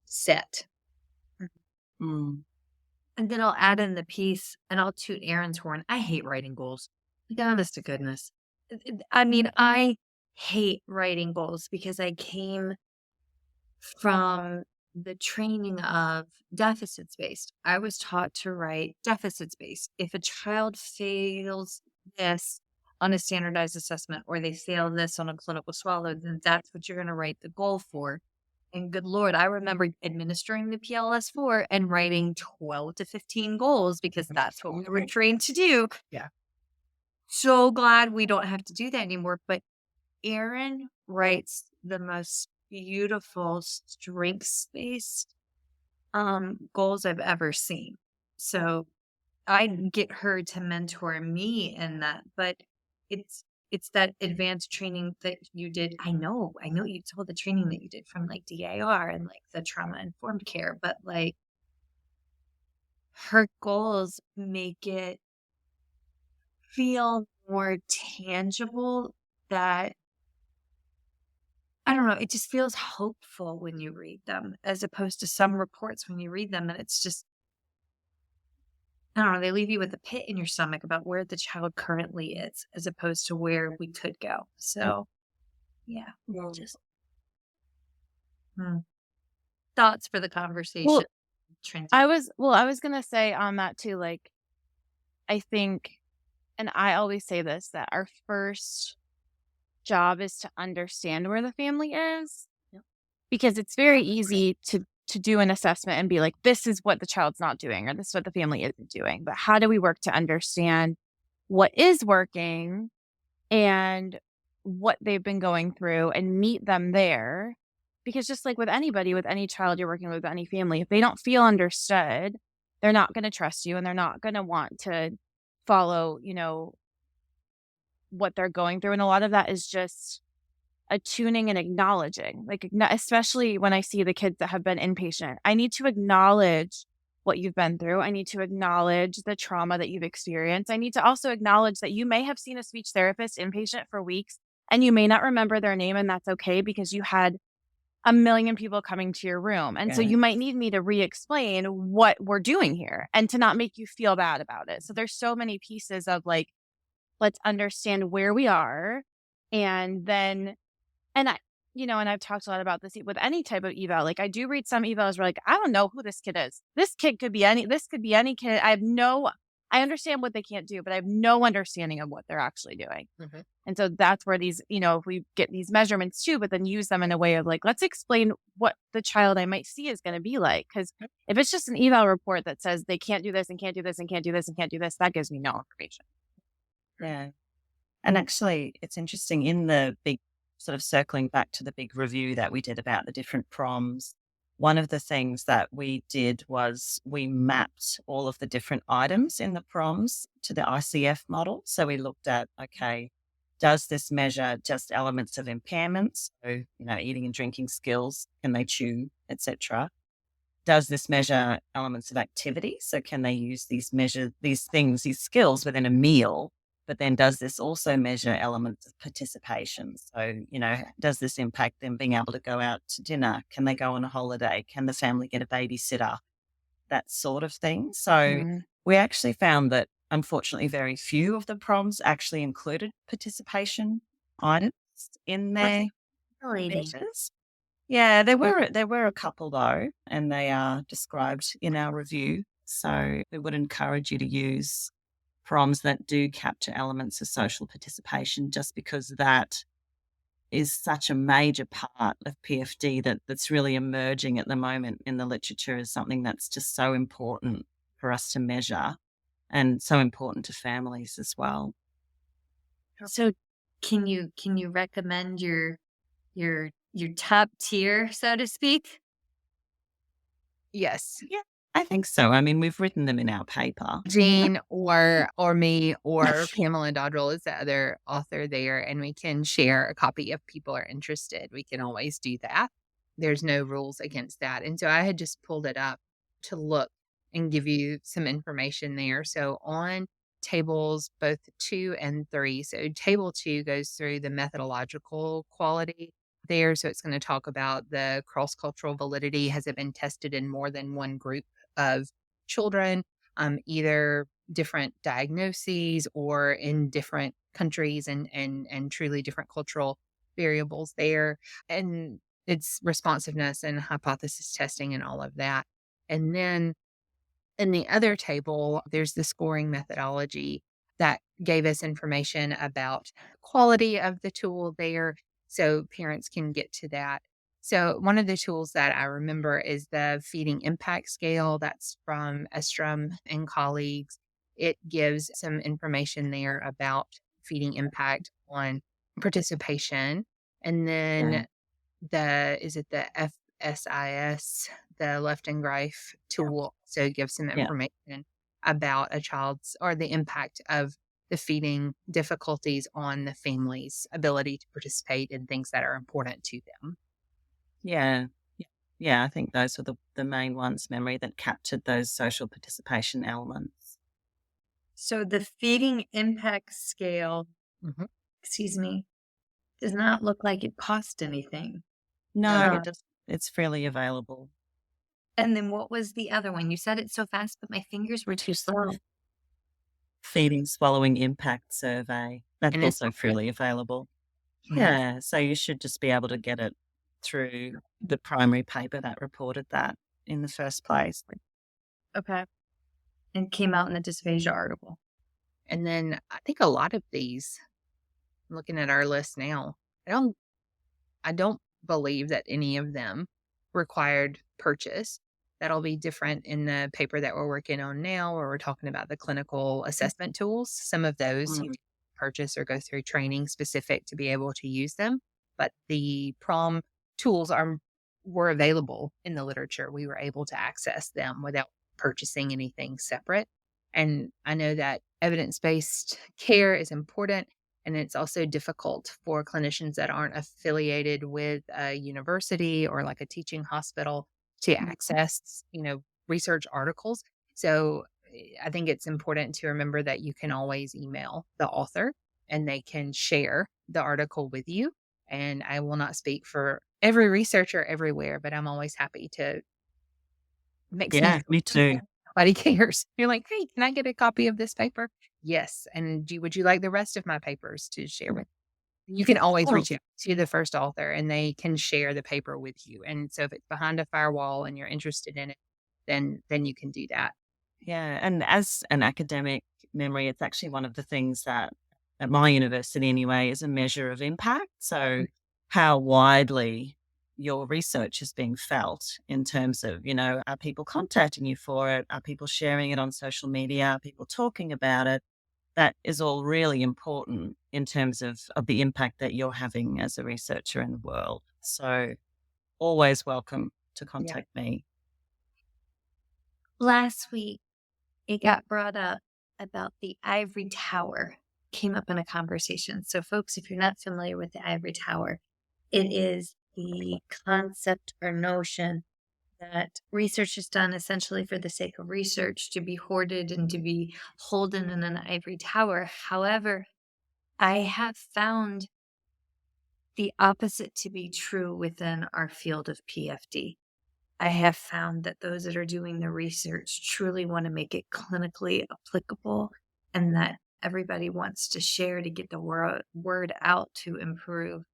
set. Mm. And then I'll add in the piece, and I'll toot Aaron's horn. I hate writing goals. Honest to goodness. I mean, I hate writing goals because I came from the training of deficits based. I was taught to write deficits based. If a child fails this on a standardized assessment, or they fail this on a clinical swallow, then that's what you're going to write the goal for. And good Lord, I remember administering the PLS-4 and writing 12 to 15 goals because that's what we were trained to do. Yeah. So glad we don't have to do that anymore. But Aaron writes the most beautiful strengths-based goals I've ever seen. So I get her to mentor me in that, but it's that advanced training that you did. I know you told the training that you did from like DIR and like the trauma informed care, but like her goals make it feel more tangible. That I don't know, it just feels hopeful when you read them, as opposed to some reports when you read them and it's just, I don't know, they leave you with a pit in your stomach about where the child currently is as opposed to where we could go. So yeah, just thoughts for the conversation. Well, Trent. I was going to say on that too, like, I think, and I always say this, that our first job is to understand where the family is. Yep. Because it's very easy to do an assessment and be like, this is what the child's not doing, or this is what the family isn't doing. But how do we work to understand what is working and what they've been going through and meet them there? Because just like with anybody, with any child you're working with, any family, if they don't feel understood, they're not going to trust you and they're not going to want to follow, what they're going through. And a lot of that is just attuning and acknowledging, like, especially when I see the kids that have been inpatient, I need to acknowledge what you've been through. I need to acknowledge the trauma that you've experienced. I need to also acknowledge that you may have seen a speech therapist inpatient for weeks and you may not remember their name, and that's okay because you had a million people coming to your room. And so you might need me to re-explain what we're doing here and to not make you feel bad about it. So there's so many pieces of like, let's understand where we are. And then, and I've talked a lot about this with any type of eval. Like I do read some evals where like, I don't know who this kid is. This could be any kid. I understand what they can't do, but I have no understanding of what they're actually doing. Mm-hmm. And so that's where these, if we get these measurements too, but then use them in a way of like, let's explain what the child I might see is going to be like. Because if it's just an eval report that says they can't do this and can't do this and can't do this and can't do this, that gives me no information. Yeah. And actually, it's interesting in the big sort of circling back to the big review that we did about the different PROMs, one of the things that we did was we mapped all of the different items in the PROMs to the ICF model. So we looked at, okay, does this measure just elements of impairments? So, eating and drinking skills, can they chew, etc.? Does this measure elements of activity? So can they use these skills within a meal? But then does this also measure elements of participation? So, does this impact them being able to go out to dinner? Can they go on a holiday? Can the family get a babysitter? That sort of thing. So we actually found that unfortunately very few of the PROMs actually included participation items in their measures. Yeah, there were a couple though, and they are described in our review. So we would encourage you to use PROMs that do capture elements of social participation, just because that is such a major part of PFD that's really emerging at the moment in the literature as something that's just so important for us to measure and so important to families as well. So can you recommend your top tier, so to speak? Yes. Yeah, I think so. I mean, we've written them in our paper. Jeanne or me or Pamela Dodrell is the other author there, and we can share a copy if people are interested. We can always do that. There's no rules against that. And so I had just pulled it up to look and give you some information there. So on tables both 2 and 3. So table 2 goes through the methodological quality there. So it's going to talk about the cross-cultural validity. Has it been tested in more than one group of children, either different diagnoses or in different countries and truly different cultural variables there. And it's responsiveness and hypothesis testing and all of that. And then in the other table, there's the scoring methodology that gave us information about quality of the tool there, so parents can get to that. So one of the tools that I remember is the feeding impact scale. That's from Estrom and colleagues. It gives some information there about feeding impact on participation. And then the FSIS, the left and Greif tool, so gives some information about a child's or the impact of the feeding difficulties on the family's ability to participate in things that are important to them. Yeah. I think those were the main ones, Memory, that captured those social participation elements. So the feeding impact scale, does not look like it cost anything. No, it doesn't. It's freely available. And then what was the other one? You said it so fast, but my fingers were too slow. Feeding Swallowing Impact Survey. That's And also freely available. Yeah, so you should just be able to get it through the primary paper that reported that in the first place. Okay. And came out in the dysphagia article. And then I think a lot of these, looking at our list now, I don't believe that any of them required purchase. That'll be different in the paper that we're working on now, where we're talking about the clinical assessment tools. Some of those you purchase or go through training specific to be able to use them. But the PROM tools were available in the literature. We were able to access them without purchasing anything separate. And I know that evidence-based care is important. And it's also difficult for clinicians that aren't affiliated with a university or like a teaching hospital to access, research articles. So I think it's important to remember that you can always email the author and they can share the article with you. And I will not speak for every researcher everywhere, but I'm always happy to make sense. Me too. Nobody cares. You're like, hey, can I get a copy of this paper? Yes. And would you like the rest of my papers to share with you? You can always reach out to the first author and they can share the paper with you. And so if it's behind a firewall and you're interested in it, then you can do that. Yeah. And as an academic, Memory, it's actually one of the things that at my university anyway is a measure of impact. So how widely your research is being felt in terms of, are people contacting you for it? Are people sharing it on social media? Are people talking about it? That is all really important in terms of the impact that you're having as a researcher in the world. So always welcome to contact me. Last week, it got brought up about the ivory tower, came up in a conversation. So, folks, if you're not familiar with the ivory tower, it is the concept or notion that research is done essentially for the sake of research to be hoarded and to be holden in an ivory tower. However, I have found the opposite to be true within our field of PFD. I have found that those that are doing the research truly want to make it clinically applicable and that everybody wants to share to get the word out to improve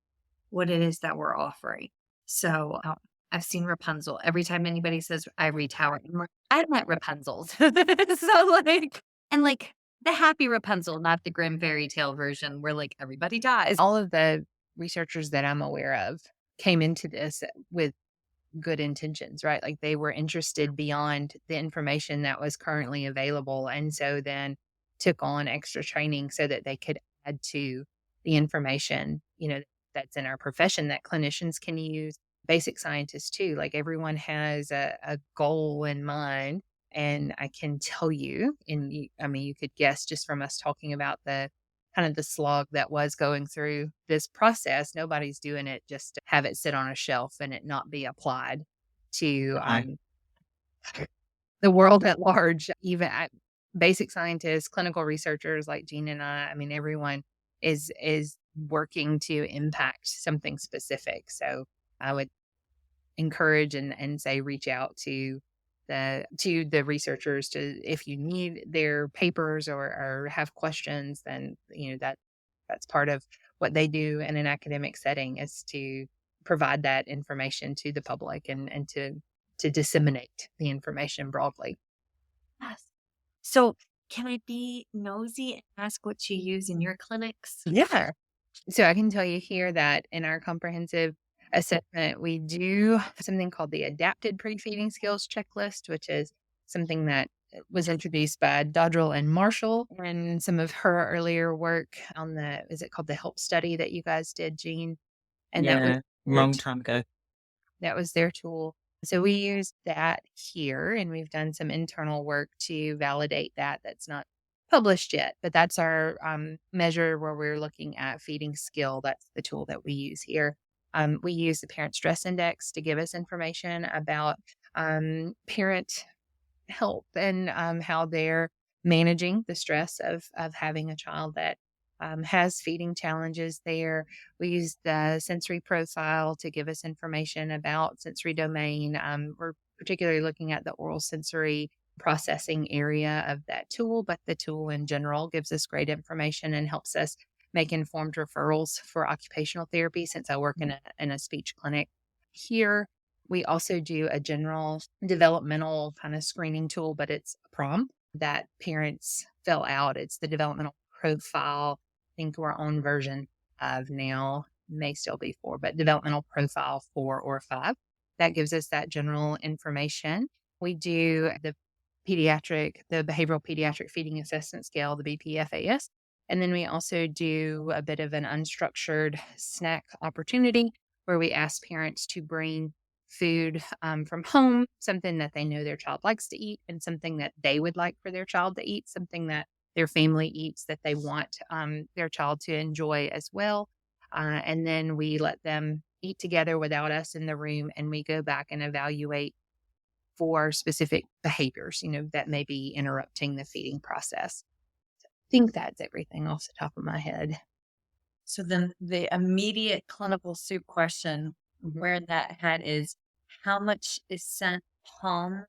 what it is that we're offering. So I've seen Rapunzel. Every time anybody says ivory tower, I'm like, I met Rapunzel's. So like the happy Rapunzel, not the grim fairy tale version where like everybody dies. All of the researchers that I'm aware of came into this with good intentions, right? Like they were interested beyond the information that was currently available. And so then took on extra training so that they could add to the information, that's in our profession that clinicians can use, basic scientists too. Like everyone has a goal in mind. And I can tell you, you could guess just from us talking about the kind of the slog that was going through this process. Nobody's doing it just to have it sit on a shelf and it not be applied to the world at large. Even basic scientists, clinical researchers like Jeanne and I mean, everyone is working to impact something specific. So I would encourage and say reach out to the researchers if you need their papers or have questions, then that's part of what they do in an academic setting is to provide that information to the public and to disseminate the information broadly. Yes. So can I be nosy and ask what you use in your clinics? Yeah. So I can tell you here that in our comprehensive assessment, we do something called the Adapted Pre-Feeding Skills Checklist, which is something that was introduced by Dodrell and Marshall and some of her earlier work on is it called the HELP study that you guys did, Jeanne? And yeah, that was long time ago. That was their tool. So we used that here, and we've done some internal work to validate that. That's not published yet, but that's our measure where we're looking at feeding skill. That's the tool that we use here. We use the Parent Stress Index to give us information about parent health and how they're managing the stress of having a child that has feeding challenges there. We use the sensory profile to give us information about sensory domain. We're particularly looking at the oral sensory processing area of that tool, but the tool in general gives us great information and helps us make informed referrals for occupational therapy since I work in a speech clinic. Here, we also do a general developmental kind of screening tool, but it's a PROM that parents fill out. It's the developmental profile. I think we're on version of now, may still be 4, but developmental profile 4 or 5. That gives us that general information. We do the behavioral pediatric feeding assessment scale, the BPFAS. And then we also do a bit of an unstructured snack opportunity where we ask parents to bring food from home, something that they know their child likes to eat and something that they would like for their child to eat, something that their family eats that they want their child to enjoy as well. And then we let them eat together without us in the room, and we go back and evaluate for specific behaviors, that may be interrupting the feeding process. I think that's everything off the top of my head. So then the immediate clinical soup question where that head is, how much is sent home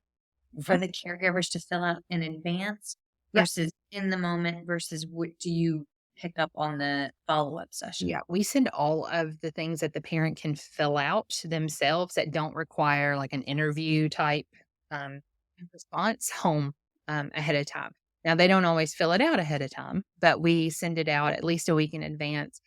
for the caregivers to fill out in advance versus in the moment versus what do you pick up on the follow-up session? Yeah, we send all of the things that the parent can fill out themselves that don't require like an interview type response home ahead of time. Now, they don't always fill it out ahead of time, but we send it out at least a week in advance.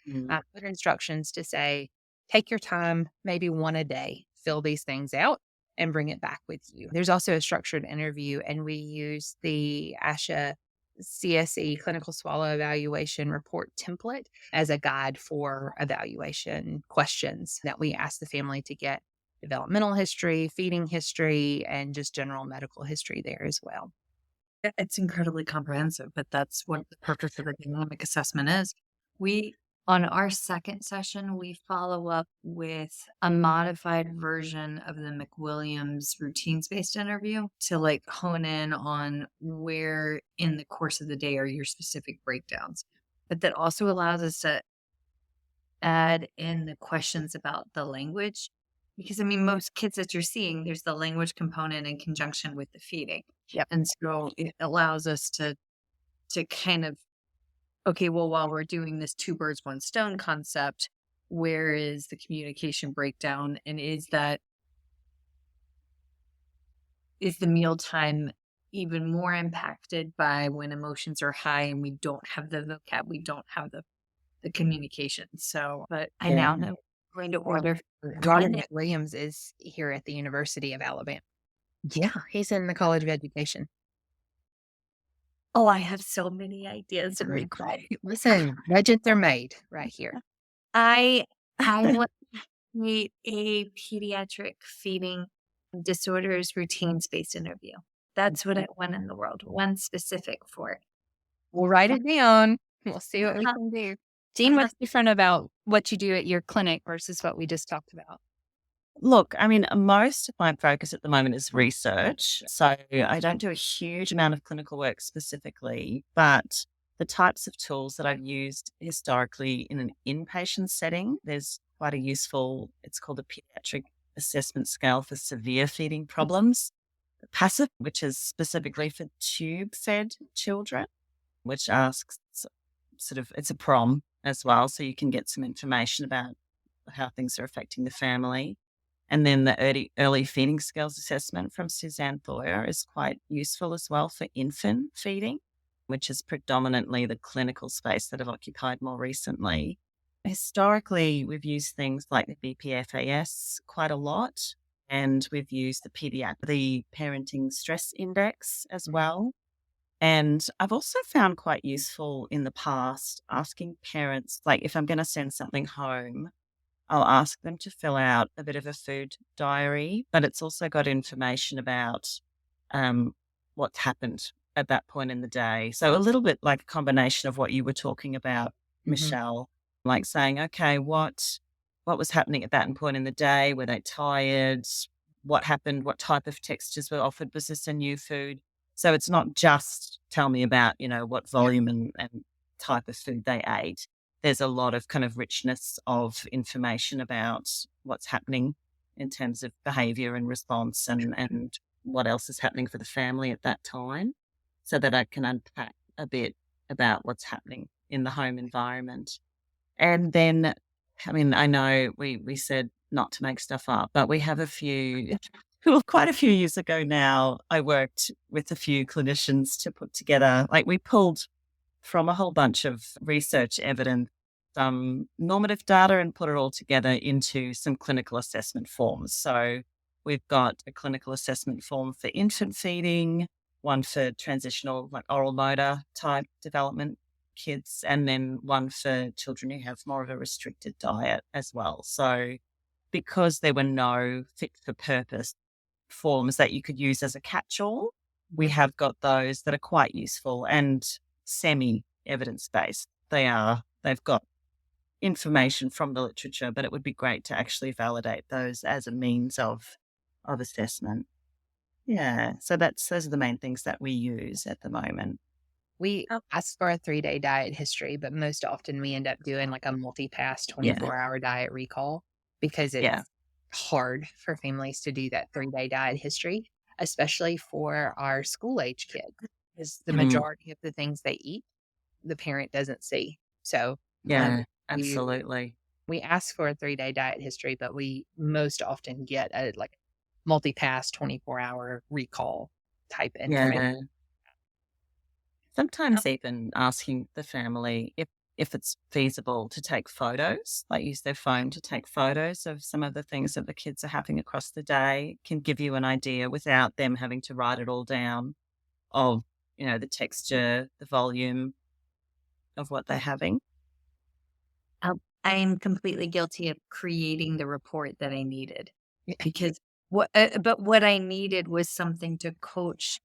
Put instructions to say, take your time, maybe one a day, fill these things out and bring it back with you. There's also a structured interview, and we use the ASHA CSE clinical swallow evaluation report template as a guide for evaluation questions that we ask the family to get developmental history, feeding history, and just general medical history there as well. It's incredibly comprehensive, but that's what the purpose of a dynamic assessment is. On our second session, we follow up with a modified version of the McWilliams routines-based interview to like hone in on where in the course of the day are your specific breakdowns. But that also allows us to add in the questions about the language. Because I mean, most kids that you're seeing, there's the language component in conjunction with the feeding. Yep. And so it allows us to kind of, okay, well, while we're doing this two birds, one stone concept, where is the communication breakdown? And is the mealtime even more impacted by when emotions are high and we don't have the vocab, we don't have the communication. So, but I now know I'm going to order. Dr. Williams is here at the University of Alabama. Yeah, he's in the College of Education. Oh, I have so many ideas and regrets. Listen, legends are made right here. I want to create a pediatric feeding disorders routines-based interview. That's what I want in the world. One specific for it. We'll write it down. We'll see what we can do. Jeanne, what's different about what you do at your clinic versus what we just talked about? Look, I mean, most of my focus at the moment is research. So I don't do a huge amount of clinical work specifically, but the types of tools that I've used historically in an inpatient setting, there's quite a useful, it's called a pediatric assessment scale for severe feeding problems. Passive, which is specifically for tube-fed children, which asks it's a PROM as well, so you can get some information about how things are affecting the family. And then the early feeding skills assessment from Suzanne Thoyer is quite useful as well for infant feeding, which is predominantly the clinical space that I've occupied more recently. Historically, we've used things like the BPFAS quite a lot, and we've used the parenting stress index as well. And I've also found quite useful in the past asking parents, like if I'm going to send something home, I'll ask them to fill out a bit of a food diary, but it's also got information about what's happened at that point in the day. So a little bit like a combination of what you were talking about, Michelle, like saying, okay, what was happening at that point in the day? Were they tired? What happened? What type of textures were offered? Was this a new food? So it's not just tell me about, what volume and type of food they ate. There's a lot of kind of richness of information about what's happening in terms of behavior and response and what else is happening for the family at that time, so that I can unpack a bit about what's happening in the home environment. And then, I mean, I know we said not to make stuff up, but we have quite a few years ago now, I worked with a few clinicians to put together, we pulled from a whole bunch of research evidence, some normative data, and put it all together into some clinical assessment forms. So we've got a clinical assessment form for infant feeding, one for transitional, oral motor type development kids, and then one for children who have more of a restricted diet as well. So because there were no fit for purpose forms that you could use as a catch-all, we have got those that are quite useful and semi-evidence-based. They've got information from the literature, but it would be great to actually validate those as a means of assessment. Yeah, so those are the main things that we use at the moment. We ask for a 3-day diet history, but most often we end up doing a multi-pass 24-hour diet recall because it's hard for families to do that 3-day diet history, especially for our school-age kids, because the majority of the things they eat, the parent doesn't see. So absolutely. We ask for a 3-day diet history, but we most often get a multi-pass 24-hour recall type information. Sometimes even asking the family if it's feasible to take photos, use their phone to take photos of some of the things that the kids are having across the day, can give you an idea without them having to write it all down of, the texture, the volume of what they're having. I'm completely guilty of creating the report that I needed. because but what I needed was something to coach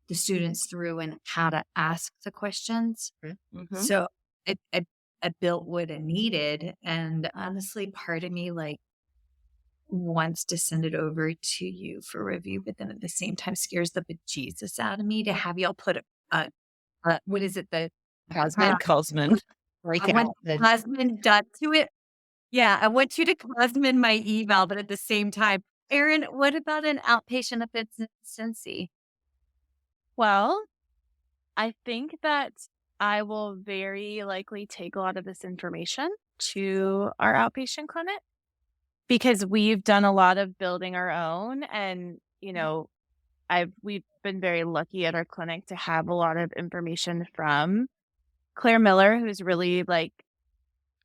the students through and how to ask the questions. Mm-hmm. So I built what I needed. And honestly, part of me wants to send it over to you for review, but then at the same time scares the bejesus out of me to have y'all put what is it? Cosmin. Break I want out the Cosmin done to it. Yeah, I want you to Cosmin my email, but at the same time, Erin, what about an outpatient efficiency? Well, I think that I will very likely take a lot of this information to our outpatient clinic because we've done a lot of building our own. And, we've been very lucky at our clinic to have a lot of information from Claire Miller, who's really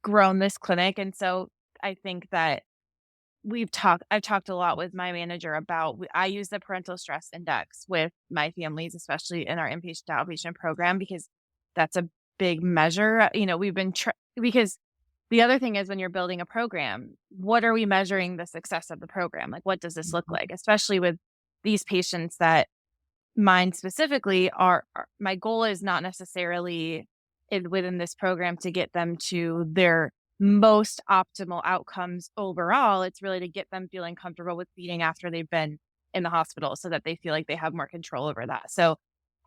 grown this clinic. And so I think that I've talked a lot with my manager about, I use the parental stress index with my families, especially in our inpatient to outpatient program, because that's a big measure. We've been, because the other thing is when you're building a program, what are we measuring the success of the program? Like, what does this look like? Especially with these patients that mine specifically my goal is not necessarily within this program to get them to their most optimal outcomes overall. It's really to get them feeling comfortable with feeding after they've been in the hospital so that they feel like they have more control over that. So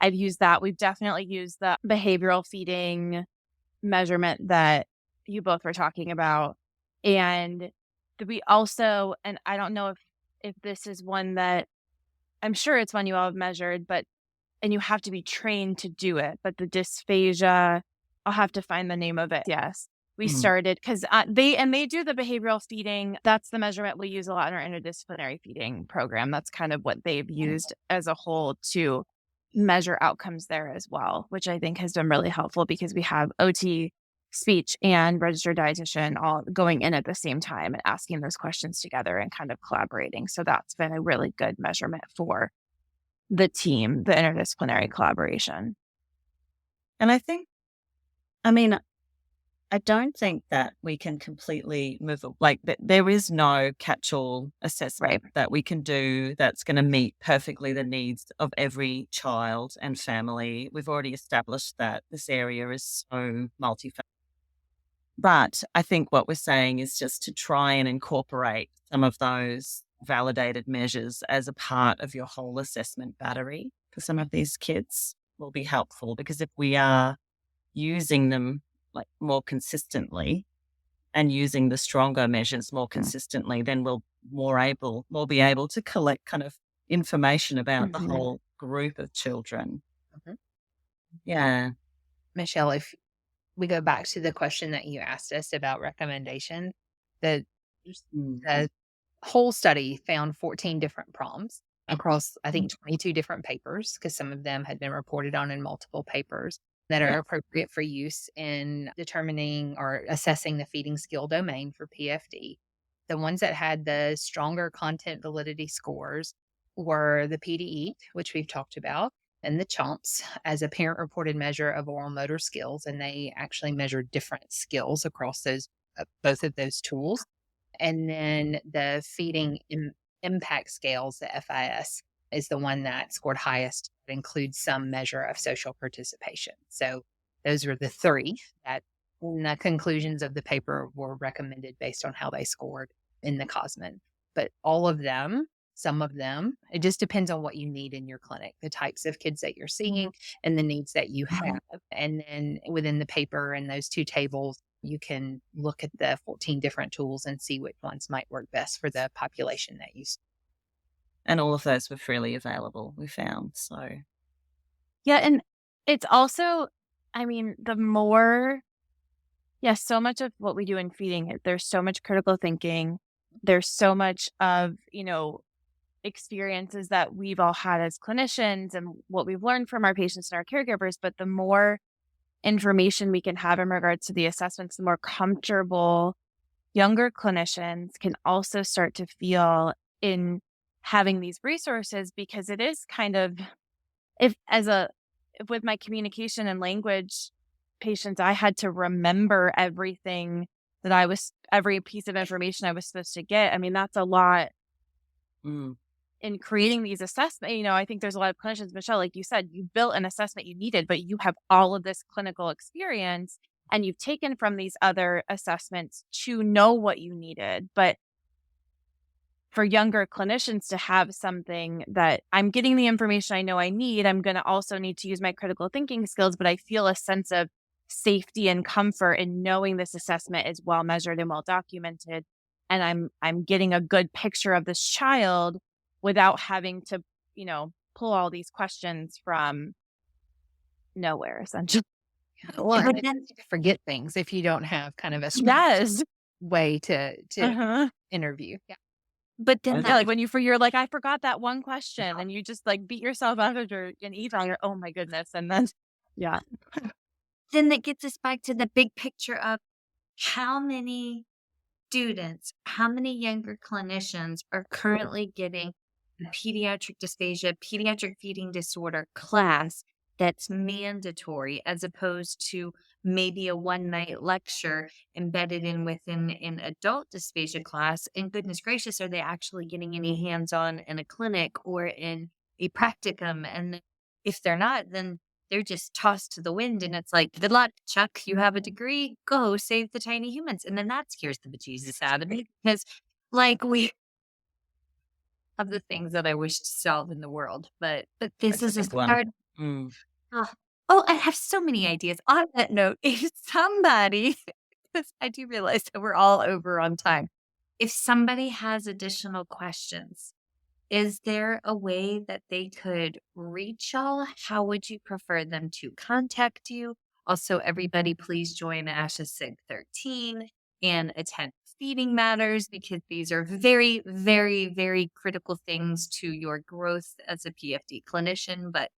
I've used that. We've definitely used the behavioral feeding measurement that you both were talking about. And we also, and I don't know if this is one that, I'm sure it's one you all have measured, and you have to be trained to do it. But the dysphagia, I'll have to find the name of it. Yes. We started because they do the behavioral feeding. That's the measurement we use a lot in our interdisciplinary feeding program. That's kind of what they've used as a whole to measure outcomes there as well, which I think has been really helpful because we have OT, speech, and registered dietitian all going in at the same time and asking those questions together and kind of collaborating. So that's been a really good measurement for the team, the interdisciplinary collaboration. And I don't think that we can completely move, there is no catch-all assessment that we can do that's going to meet perfectly the needs of every child and family. We've already established that this area is so multifaceted. But I think what we're saying is just to try and incorporate some of those validated measures as a part of your whole assessment battery for some of these kids will be helpful, because if we are using them more consistently and using the stronger measures more consistently, then we'll be able to collect kind of information about the whole group of children. Yeah. Michelle, if we go back to the question that you asked us about recommendation, the whole study found 14 different PROMs across, I think, 22 different papers, because some of them had been reported on in multiple papers that are appropriate for use in determining or assessing the feeding skill domain for PFD. The ones that had the stronger content validity scores were the PDE, which we've talked about, and the CHOMPS as a parent-reported measure of oral motor skills, and they actually measured different skills across those both of those tools. And then the feeding impact scales, the FIS, is the one that scored highest. It includes some measure of social participation. So those were the three that in the conclusions of the paper were recommended based on how they scored in the Cosmin. But all of them, some of them, it just depends on what you need in your clinic, the types of kids that you're seeing and the needs that you have. And then within the paper and those two tables, you can look at the 14 different tools and see which ones might work best for the population that you see. And all of those were freely available, we found. So, yeah. And it's also, the more, so much of what we do in feeding, there's so much critical thinking. There's so much of, experiences that we've all had as clinicians and what we've learned from our patients and our caregivers. But the more information we can have in regards to the assessments, the more comfortable younger clinicians can also start to feel in having these resources, because it is kind of, if with my communication and language patients, I had to remember everything that every piece of information I was supposed to get. That's a lot Mm. in creating these assessments. I think there's a lot of clinicians, Michelle, like you said, you built an assessment you needed, but you have all of this clinical experience and you've taken from these other assessments to know what you needed. But for younger clinicians to have something that I'm getting the information I know I need, I'm going to also need to use my critical thinking skills, but I feel a sense of safety and comfort in knowing this assessment is well measured and well documented. And I'm getting a good picture of this child without having to, pull all these questions from nowhere, essentially. Well, But and then, you forget things if you don't have kind of a Yes. way to Uh-huh. interview. Yeah. but then Yeah, like when you're like, I forgot that one question, and you just like beat yourself up after an eval. You're, oh my goodness, and then yeah, then that gets us back to the big picture of how many students, how many younger clinicians are currently getting a pediatric dysphagia, pediatric feeding disorder class that's mandatory as opposed to maybe a one-night lecture embedded in within an adult dysphagia class. And goodness gracious, are they actually getting any hands-on in a clinic or in a practicum? And if they're not, then they're just tossed to the wind. And it's like, good luck, Chuck. You have a degree. Go save the tiny humans. And then that scares the bejesus out of me because, like, we of the things that I wish to solve in the world. But this That's is a a big one. start. Mm. Oh, I have so many ideas. On that note, if somebody, because I do realize that we're all over on time, if somebody has additional questions, is there a way that they could reach y'all? How would you prefer them to contact you? Also, everybody, please join ASHA SIG 13 and attend Feeding Matters because these are very, very, very critical things to your growth as a PFD clinician. But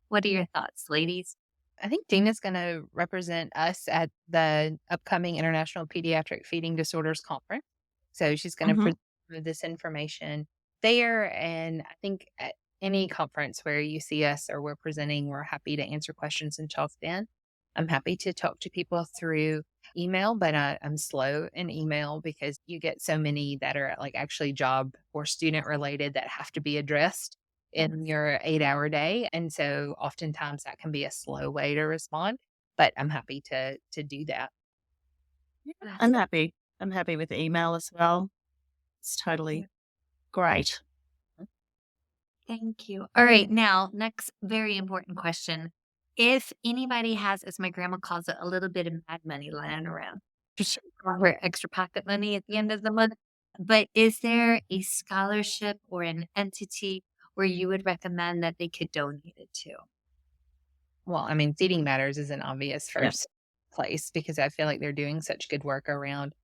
what are your thoughts, ladies? I think Dina's going to represent us at the upcoming International Pediatric Feeding Disorders Conference. So she's going to present this information there. And I think at any conference where you see us or we're presenting, we're happy to answer questions and talk then. I'm happy to talk to people through email, but I'm slow in email because you get so many that are like actually job or student related that have to be addressed in your 8-hour day. And so oftentimes that can be a slow way to respond, but I'm happy to do that. I'm happy. I'm happy with email as well. It's totally great. Thank you. All right. Now, next very important question. If anybody has, as my grandma calls it, a little bit of mad money lying around, or extra pocket money at the end of the month, but is there a scholarship or an entity where you would recommend that they could donate it to? Well, I mean, Feeding Matters is an obvious first place because I feel like they're doing such good work around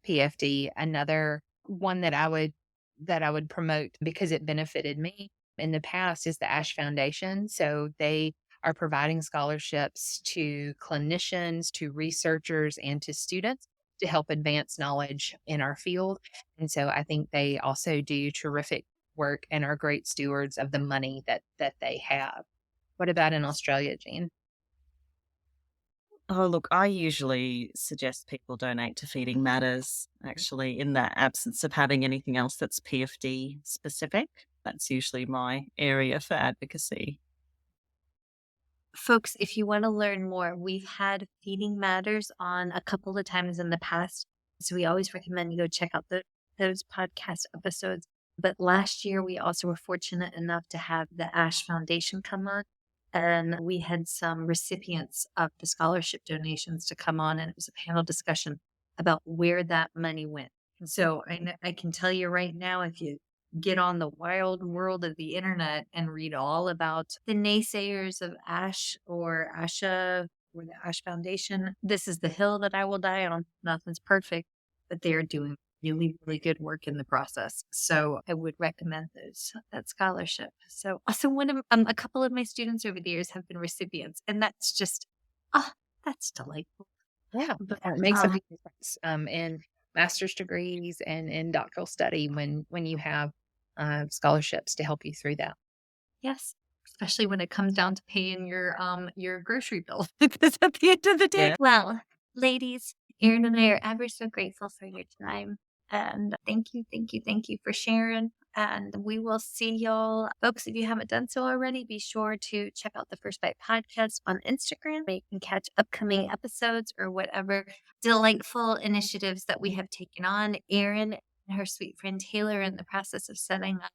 PFD. Another one that I would promote because it benefited me in the past is the ASH Foundation. So they are providing scholarships to clinicians, to researchers, and to students to help advance knowledge in our field. And so I think they also do terrific work and are great stewards of the money that they have. What about in Australia, Jeanne? Oh, look, I usually suggest people donate to Feeding Matters, actually, in the absence of having anything else that's PFD specific. That's usually my area for advocacy. Folks, if you want to learn more, we've had Feeding Matters on a couple of times in the past. So we always recommend you go check out those podcast episodes. But last year, we also were fortunate enough to have the ASH Foundation come on. And we had some recipients of the scholarship donations to come on. And it was a panel discussion about where that money went. So I can tell you right now, if you get on the wild world of the internet and read all about the naysayers of ASH or ASHA or the ASH Foundation, this is the hill that I will die on. Nothing's perfect, but they are doing really, really good work in the process. So I would recommend that scholarship. So also a couple of my students over the years have been recipients, and that's just, that's delightful. Yeah, it makes a big difference in master's degrees and in doctoral study when you have scholarships to help you through that. Yes, especially when it comes down to paying your grocery bill. Because at the end of the day, well, ladies, Erin and I are ever so grateful for your time. And thank you for sharing. And we will see y'all. Folks, if you haven't done so already, be sure to check out the First Bite podcast on Instagram. You can catch upcoming episodes or whatever delightful initiatives that we have taken on. Erin and her sweet friend Taylor are in the process of setting up,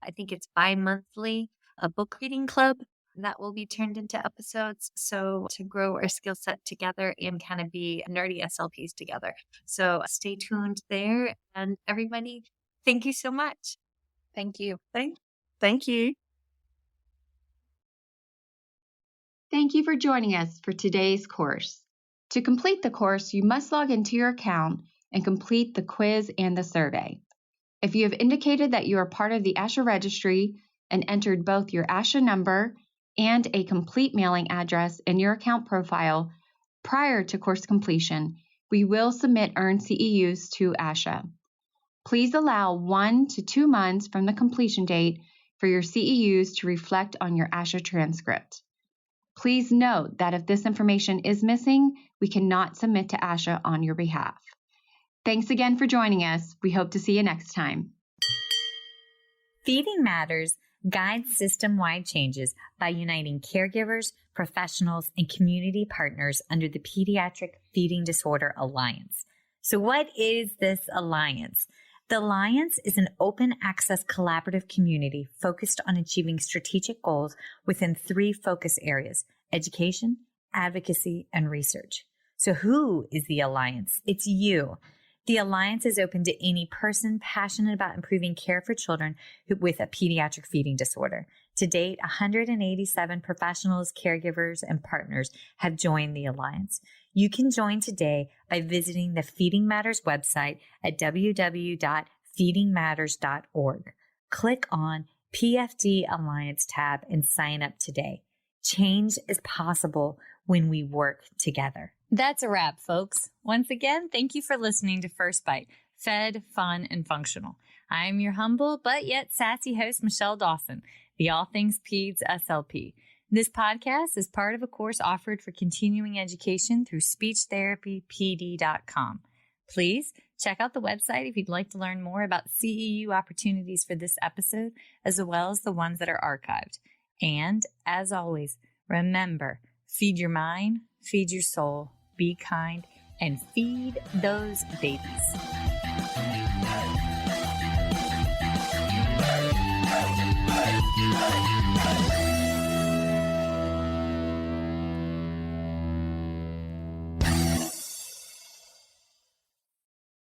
I think it's bi-monthly, a book reading club that will be turned into episodes. So to grow our skill set together and kind of be nerdy SLPs together. So stay tuned there. And everybody, thank you so much. Thank you. Thank you. Thank you for joining us for today's course. To complete the course, you must log into your account and complete the quiz and the survey. If you have indicated that you are part of the ASHA registry and entered both your ASHA number and a complete mailing address in your account profile prior to course completion, we will submit earned CEUs to ASHA. Please allow 1 to 2 months from the completion date for your CEUs to reflect on your ASHA transcript. Please note that if this information is missing, we cannot submit to ASHA on your behalf. Thanks again for joining us. We hope to see you next time. Feeding Matters guides system-wide changes by uniting caregivers, professionals, and community partners under the Pediatric Feeding Disorder Alliance. So what is this alliance? The Alliance is an open access collaborative community focused on achieving strategic goals within 3 focus areas: education, advocacy, and research. So who is the Alliance? It's you. The Alliance is open to any person passionate about improving care for children with a pediatric feeding disorder. To date, 187 professionals, caregivers, and partners have joined the Alliance. You can join today by visiting the Feeding Matters website at www.feedingmatters.org. Click on PFD Alliance tab and sign up today. Change is possible when we work together. That's a wrap, folks. Once again, thank you for listening to First Bite, fed, fun, and functional. I am your humble but yet sassy host, Michelle Dawson, the All Things Peds SLP. This podcast is part of a course offered for continuing education through speechtherapypd.com. Please check out the website if you'd like to learn more about CEU opportunities for this episode, as well as the ones that are archived. And as always, remember, feed your mind, feed your soul, be kind, and feed those babies. Hey.